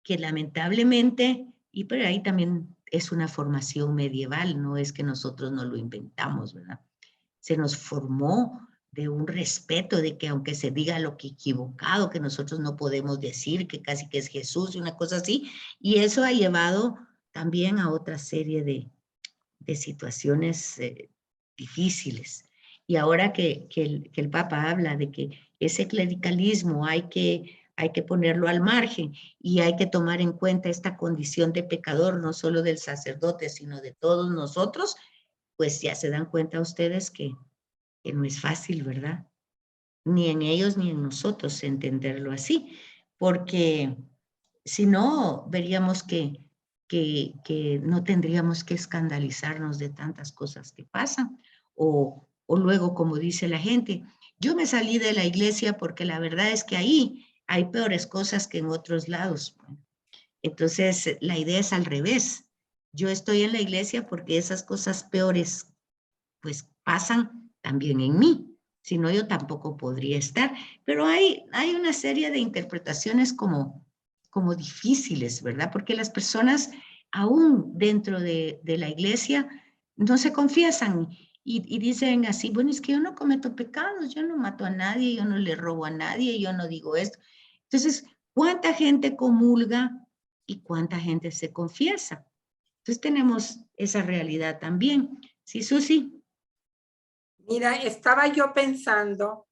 S1: que lamentablemente, y por ahí también es una formación medieval, no es que nosotros no lo inventamos, ¿verdad? Se nos formó de un respeto de que aunque se diga lo que equivocado, que nosotros no podemos decir, que casi que es Jesús y una cosa así, y eso ha llevado también a otra serie de situaciones difíciles. Y ahora que el Papa habla de que ese clericalismo hay que ponerlo al margen y hay que tomar en cuenta esta condición de pecador, no solo del sacerdote, sino de todos nosotros, pues ya se dan cuenta ustedes que no es fácil, ¿verdad? Ni en ellos ni en nosotros entenderlo así, porque si no, veríamos que no tendríamos que escandalizarnos de tantas cosas que pasan, o luego, como dice la gente, yo me salí de la iglesia porque la verdad es que ahí hay peores cosas que en otros lados. Entonces, la idea es al revés. Yo estoy en la iglesia porque esas cosas peores, pues, pasan también en mí. Si no, yo tampoco podría estar. Pero hay una serie de interpretaciones como difíciles, ¿verdad? Porque las personas, aún dentro de la iglesia, no se confiesan y dicen así, bueno, es que yo no cometo pecados, yo no mato a nadie, yo no le robo a nadie, yo no digo esto. Entonces, ¿Cuánta gente comulga y cuánta gente se confiesa? Entonces tenemos esa realidad también. ¿Sí, Susi?
S5: Mira, estaba yo pensando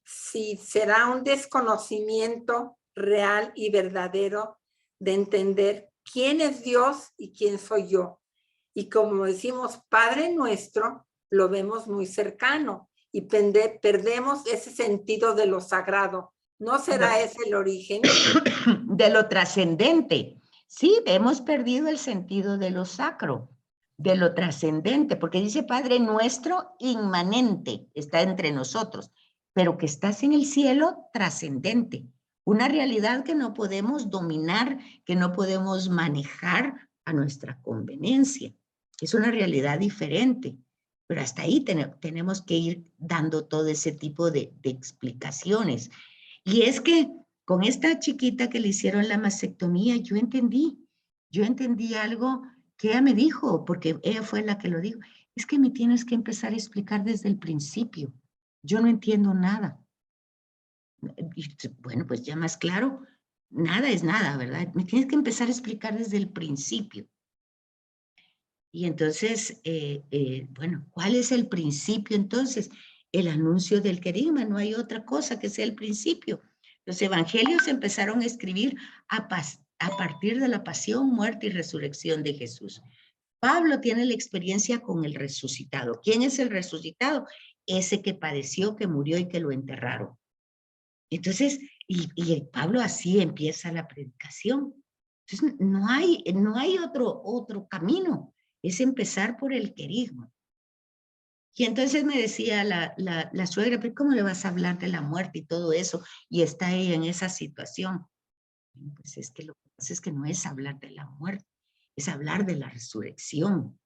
S5: si será un desconocimiento real y verdadero de entender quién es Dios y quién soy yo. Y como decimos, Padre nuestro, lo vemos muy cercano y perdemos ese sentido de lo sagrado. ¿No será ese el origen?
S1: De lo trascendente. Sí, hemos perdido el sentido de lo sacro, de lo trascendente, porque dice Padre nuestro inmanente, está entre nosotros, pero que estás en el cielo trascendente. Una realidad que no podemos dominar, que no podemos manejar a nuestra conveniencia. Es una realidad diferente, pero hasta ahí tenemos que ir dando todo ese tipo de explicaciones. Y es que con esta chiquita que le hicieron la mastectomía, yo entendí algo que ella me dijo, porque ella fue la que lo dijo, es que me tienes que empezar a explicar desde el principio. Yo no entiendo nada. Y, bueno, pues ya más claro, nada es nada, ¿verdad? Me tienes que empezar a explicar desde el principio. Y entonces, bueno, ¿cuál es el principio entonces? El anuncio del querigma, no hay otra cosa que sea el principio. Los evangelios se empezaron a escribir a partir de la pasión, muerte y resurrección de Jesús. Pablo tiene la experiencia con el resucitado. ¿Quién es el resucitado? Ese que padeció, que murió y que lo enterraron. Entonces, y Pablo así empieza la predicación. Entonces, no hay otro camino. Es empezar por el querigma. Y entonces me decía la suegra, pero ¿cómo le vas a hablar de la muerte y todo eso? Y está ella en esa situación. Pues es que lo que pasa es que no es hablar de la muerte, es hablar de la resurrección.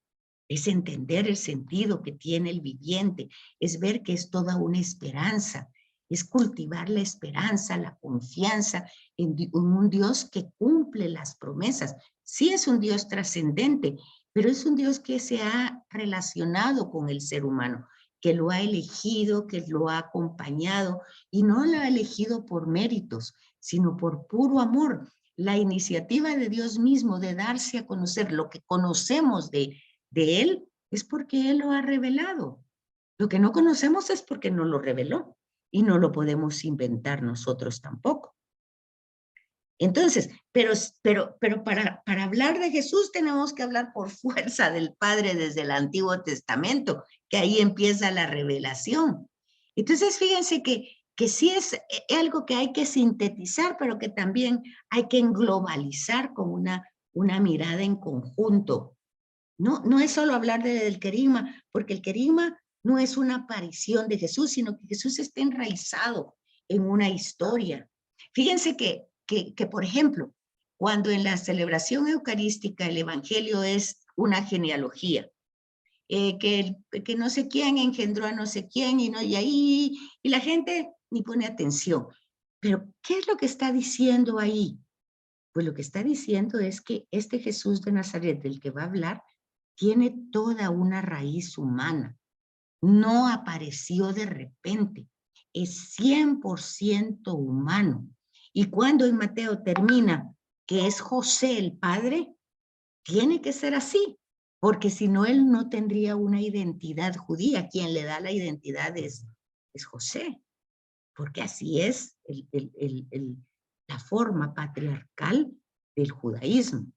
S1: Es entender el sentido que tiene el viviente, es ver que es toda una esperanza, es cultivar la esperanza, la confianza en un Dios que cumple las promesas. Sí es un Dios trascendente, pero es un Dios que se ha relacionado con el ser humano, que lo ha elegido, que lo ha acompañado, y no lo ha elegido por méritos, sino por puro amor. La iniciativa de Dios mismo de darse a conocer lo que conocemos de Él es porque Él lo ha revelado. Lo que no conocemos es porque no lo reveló y no lo podemos inventar nosotros tampoco. Entonces, pero para hablar de Jesús tenemos que hablar por fuerza del Padre desde el Antiguo Testamento, que ahí empieza la revelación. Entonces, fíjense que sí es algo que hay que sintetizar, pero que también hay que globalizar con una mirada en conjunto. No es solo hablar del querigma, porque el querigma no es una aparición de Jesús, sino que Jesús está enraizado en una historia. Fíjense que por ejemplo, cuando en la celebración eucarística el evangelio es una genealogía, que no sé quién engendró a no sé quién, y la gente ni pone atención. Pero, ¿qué es lo que está diciendo ahí? Pues lo que está diciendo es que este Jesús de Nazaret del que va a hablar tiene toda una raíz humana. No apareció de repente. Es 100% humano. Y cuando en Mateo termina que es José el padre, tiene que ser así, porque si no, él no tendría una identidad judía. Quien le da la identidad es José, porque así es la forma patriarcal del judaísmo.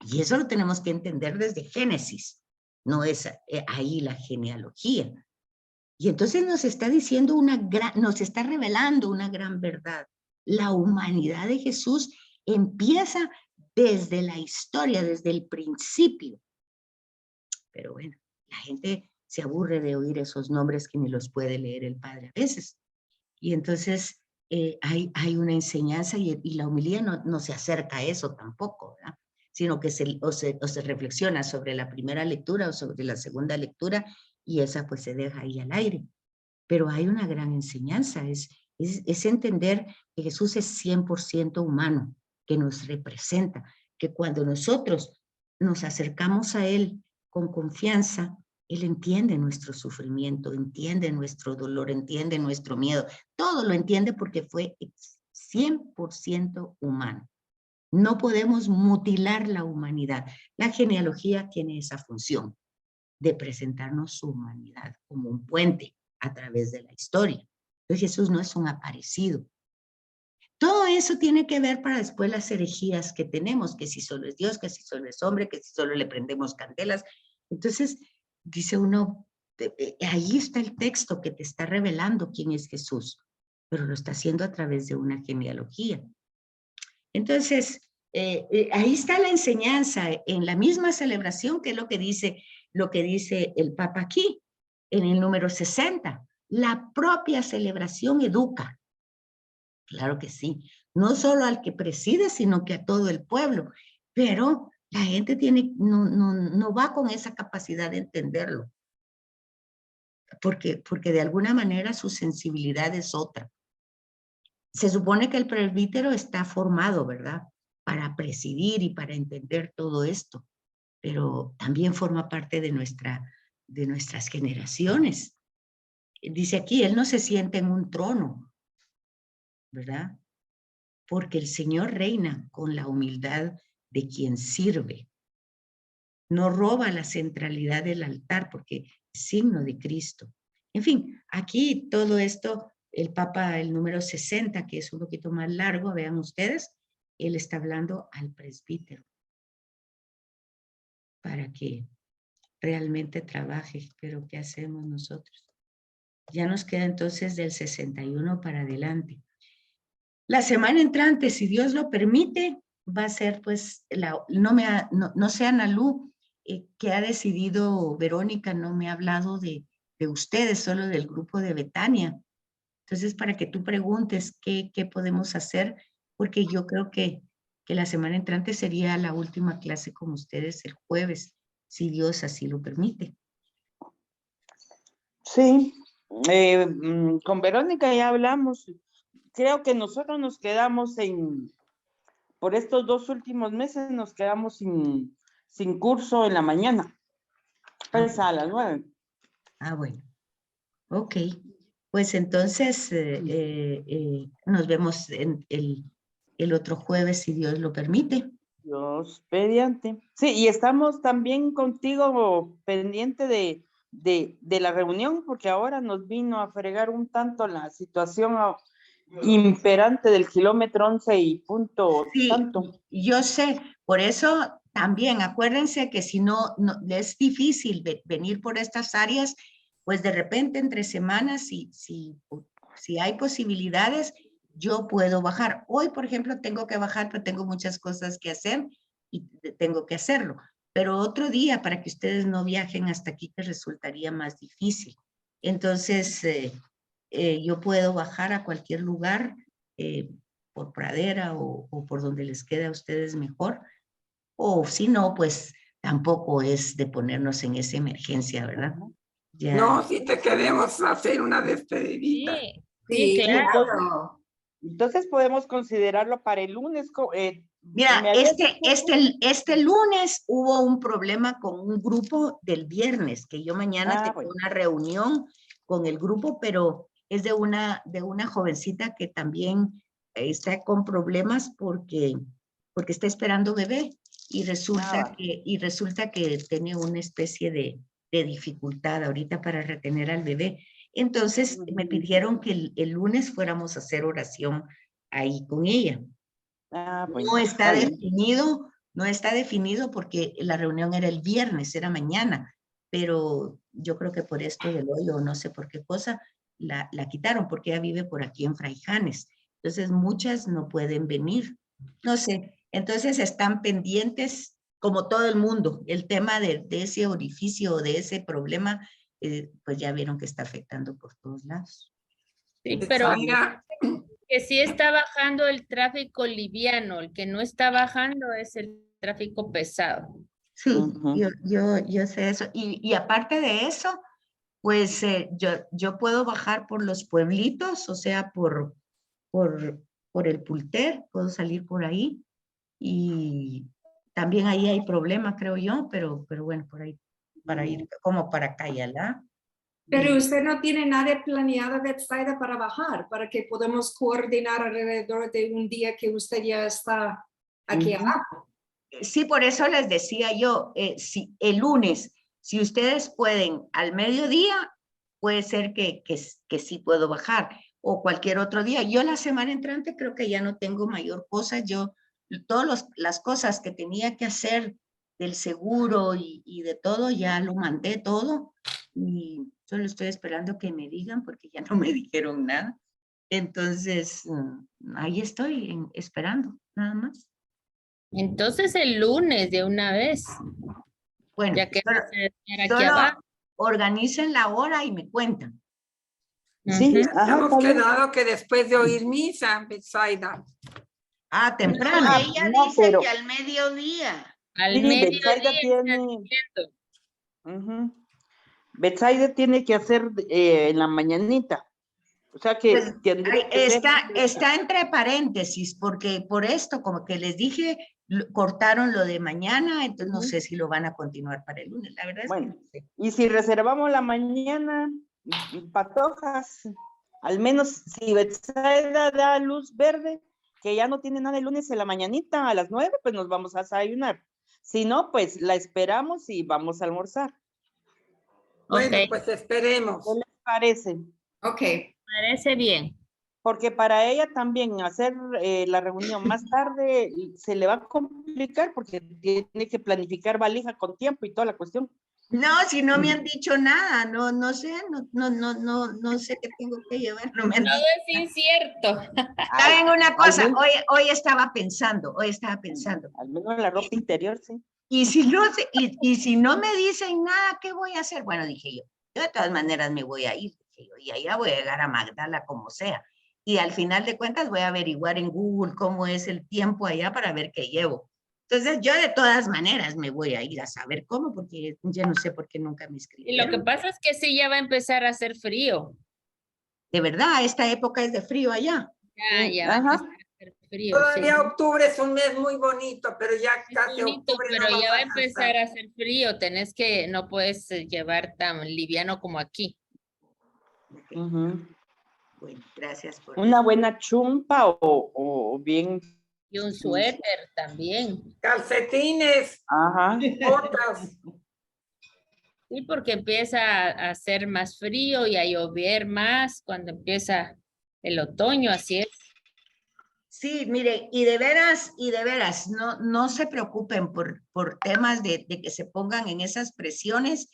S1: Y eso lo tenemos que entender desde Génesis, no es ahí la genealogía. Y entonces nos está diciendo nos está revelando una gran verdad. La humanidad de Jesús empieza desde la historia, desde el principio. Pero bueno, la gente se aburre de oír esos nombres que ni los puede leer el Padre a veces. Y entonces hay una enseñanza y la homilía no se acerca a eso tampoco, ¿verdad? Sino que se reflexiona sobre la primera lectura o sobre la segunda lectura y esa pues se deja ahí al aire. Pero hay una gran enseñanza, es entender que Jesús es 100% humano, que nos representa, que cuando nosotros nos acercamos a Él con confianza, Él entiende nuestro sufrimiento, entiende nuestro dolor, entiende nuestro miedo, todo lo entiende porque fue 100% humano. No podemos mutilar la humanidad. La genealogía tiene esa función de presentarnos su humanidad como un puente a través de la historia. Entonces Jesús no es un aparecido. Todo eso tiene que ver para después las herejías que tenemos, que si solo es Dios, que si solo es hombre, que si solo le prendemos candelas. Entonces, dice uno, ahí está el texto que te está revelando quién es Jesús, pero lo está haciendo a través de una genealogía. Entonces, ahí está la enseñanza en la misma celebración, que es lo que dice el Papa aquí, en el número 60. La propia celebración educa. Claro que sí, no solo al que preside, sino que a todo el pueblo, pero la gente no va con esa capacidad de entenderlo, porque de alguna manera su sensibilidad es otra. Se supone que el presbítero está formado, ¿verdad?, para presidir y para entender todo esto, pero también forma parte de nuestras generaciones. Dice aquí, él no se siente en un trono, ¿verdad? Porque el Señor reina con la humildad de quien sirve. No roba la centralidad del altar porque es signo de Cristo. En fin, aquí todo esto, el Papa, el número 60, que es un poquito más largo, vean ustedes, él está hablando al presbítero para que realmente trabaje. Pero ¿qué hacemos nosotros? Ya nos queda entonces del 61 para adelante. La semana entrante, si Dios lo permite, va a ser pues, no sé Ana Lu, que ha decidido, Verónica no me ha hablado de ustedes, solo del grupo de Betania. Entonces, para que tú preguntes qué podemos hacer, porque yo creo que la semana entrante sería la última clase con ustedes el jueves, si Dios así lo permite.
S2: Sí, con Verónica ya hablamos. Creo que nosotros nos quedamos por estos 2 últimos meses nos quedamos sin curso en la mañana. Es a las 9.
S1: Ah, bueno. Ok. Pues entonces nos vemos en el otro jueves, si Dios lo permite.
S2: Dios mediante. Sí, y estamos también contigo pendiente de la reunión, porque ahora nos vino a fregar un tanto la situación imperante del kilómetro 11 y punto
S1: Sí,
S2: tanto.
S1: yo sé, por eso también acuérdense que si no es difícil venir por estas áreas, pues de repente entre semanas, si hay posibilidades, yo puedo bajar. Hoy, por ejemplo, tengo que bajar, pero tengo muchas cosas que hacer y tengo que hacerlo. Pero otro día, para que ustedes no viajen hasta aquí, que resultaría más difícil. Entonces, yo puedo bajar a cualquier lugar, por Pradera o por donde les quede a ustedes mejor. O si no, pues tampoco es de ponernos en esa emergencia, ¿verdad? Ya.
S5: No, si te queremos hacer una despedidita.
S6: Sí,
S3: Sí,
S6: claro.
S2: Entonces podemos considerarlo para el lunes.
S1: Mira, este lunes hubo un problema con un grupo del viernes, que yo mañana tengo una reunión con el grupo, pero es de una jovencita que también está con problemas porque está esperando bebé y resulta que tiene una especie de dificultad ahorita para retener al bebé. Entonces me pidieron que el lunes fuéramos a hacer oración ahí con ella. No está definido porque la reunión era el viernes, era mañana, pero yo creo que por esto del hoyo, no sé por qué cosa, la quitaron porque ella vive por aquí en Fraijanes. Entonces muchas no pueden venir. No sé, entonces están pendientes como todo el mundo. El tema de ese orificio, de ese problema, pues ya vieron que está afectando por todos lados.
S6: Sí, pero que sí está bajando el tráfico liviano, el que no está bajando es el tráfico pesado.
S1: Sí, yo sé eso. Y aparte de eso, pues yo puedo bajar por los pueblitos, o sea, por el Pulter, puedo salir por ahí. Y también ahí hay problema, creo yo, pero bueno, por ahí, para ir como para Cayalá.
S3: Pero usted no tiene nada planeado, Betsaida, para bajar, para que podamos coordinar alrededor de un día que usted ya está aquí abajo.
S1: Sí, por eso les decía yo, si el lunes, si ustedes pueden al mediodía, puede ser que sí puedo bajar, o cualquier otro día. Yo la semana entrante creo que ya no tengo mayor cosa. Yo, todas las cosas que tenía que hacer del seguro y de todo, ya lo mandé todo. Y solo estoy esperando que me digan, porque ya no me dijeron nada. Entonces, ahí estoy esperando, nada más.
S6: Entonces el lunes de una vez,
S1: Bueno,
S6: ya que
S1: solo,
S6: va a ser aquí
S1: solo
S6: abajo.
S1: organicen la hora y me cuentan.
S2: Sí,
S6: Ujú.
S2: ajá,
S5: Hemos
S2: está bien.
S5: quedado que después de oír misa, Betsaida.
S1: Ah, temprano.
S2: Ah,
S4: Ella
S2: no,
S4: dice
S2: pero
S4: que al mediodía.
S6: Al
S2: sí,
S6: mediodía
S2: Betsaida
S6: está
S2: tiene,
S6: diciendo.
S2: ujú. Betsaida tiene que hacer en la mañanita. O sea que
S1: Pues,
S2: tendría que ser.
S1: está entre paréntesis, porque por esto, como que les dije, cortaron lo de mañana, entonces no sé si lo van a continuar para el lunes. La verdad es que
S2: Bueno,
S1: no sé.
S2: y si reservamos la mañana, patojas, al menos si Betsaida da luz verde, que ya no tiene nada el lunes en la mañanita a las 9, pues nos vamos a desayunar. Si no, pues la esperamos y vamos a almorzar.
S5: Bueno,
S6: Ok.
S5: pues esperemos.
S2: ¿Qué les parece?
S3: Ok,
S6: Parece bien.
S2: Porque para ella también hacer la reunión más tarde se le va a complicar porque tiene que planificar valija con tiempo y toda la cuestión.
S1: No, si no me han dicho nada, no sé, no sé qué tengo que llevar, no me han
S6: Todo
S1: dicho.
S6: es incierto.
S1: ¿Saben una cosa?
S2: Al menos-
S1: Hoy estaba pensando,
S2: Al menos la ropa interior, sí.
S1: y si no, y si no me dicen nada, ¿qué voy a hacer? Bueno, dije yo de todas maneras me voy a ir, dije yo, y allá voy a llegar a Magdala como sea. Y al final de cuentas voy a averiguar en Google cómo es el tiempo allá para ver qué llevo. Entonces yo de todas maneras me voy a ir a saber cómo, porque ya no sé por qué nunca me
S6: Y lo que
S1: escribieron.
S6: pasa es que sí ya va a empezar a hacer frío.
S1: De verdad, esta época es de frío allá.
S6: Ya va a
S2: Ajá.
S6: empezar a hacer frío, sí.
S5: Todavía octubre es un mes muy bonito, pero ya
S6: Es
S5: casi
S6: bonito,
S5: octubre
S6: pero
S5: no
S6: ya
S5: vas
S6: va a
S5: a
S6: empezar
S5: alcanzar.
S6: a hacer frío. No puedes llevar tan liviano como aquí.
S1: Okay.
S2: Ujú.
S1: Bueno, gracias por
S2: Una buena chumpa o bien.
S6: Y un suéter también.
S5: Calcetines,
S2: Ajá.
S5: botas.
S6: Sí, porque empieza a hacer más frío y a llover más cuando empieza el otoño, así es.
S1: Sí, mire, y de veras, no se preocupen por temas de que se pongan en esas presiones,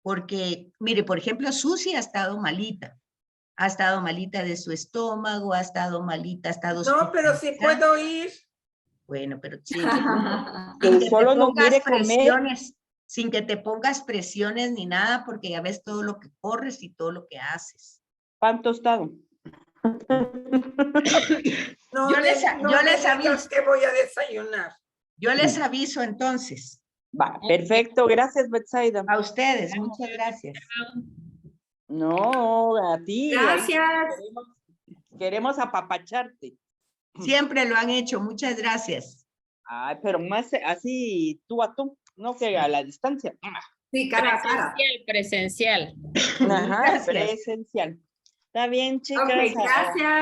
S1: porque, mire, por ejemplo, Susi ha estado malita de su estómago, ha estado malita, ha estado
S5: No, pero sí
S1: hospitalizada.
S5: puedo ir.
S1: Bueno, pero sí,
S2: Que solo no quiere comer.
S1: presiones, sin que te pongas presiones ni nada, porque ya ves todo lo que corres y todo lo que haces.
S2: Pan tostado.
S5: No,
S1: Yo les aviso.
S5: digas que voy a desayunar.
S1: Yo les aviso entonces.
S2: Va, perfecto. Gracias, Betsaida.
S1: A ustedes, muchas gracias.
S2: No, a ti.
S3: gracias.
S2: Queremos apapacharte.
S1: Siempre lo han hecho, muchas gracias.
S2: Ay, pero más así tú a tú, no que a la distancia.
S3: Sí, cara a cara.
S6: Presencial.
S2: Ajá,
S1: Gracias.
S2: presencial. Está bien, chicas.
S3: Ok, gracias.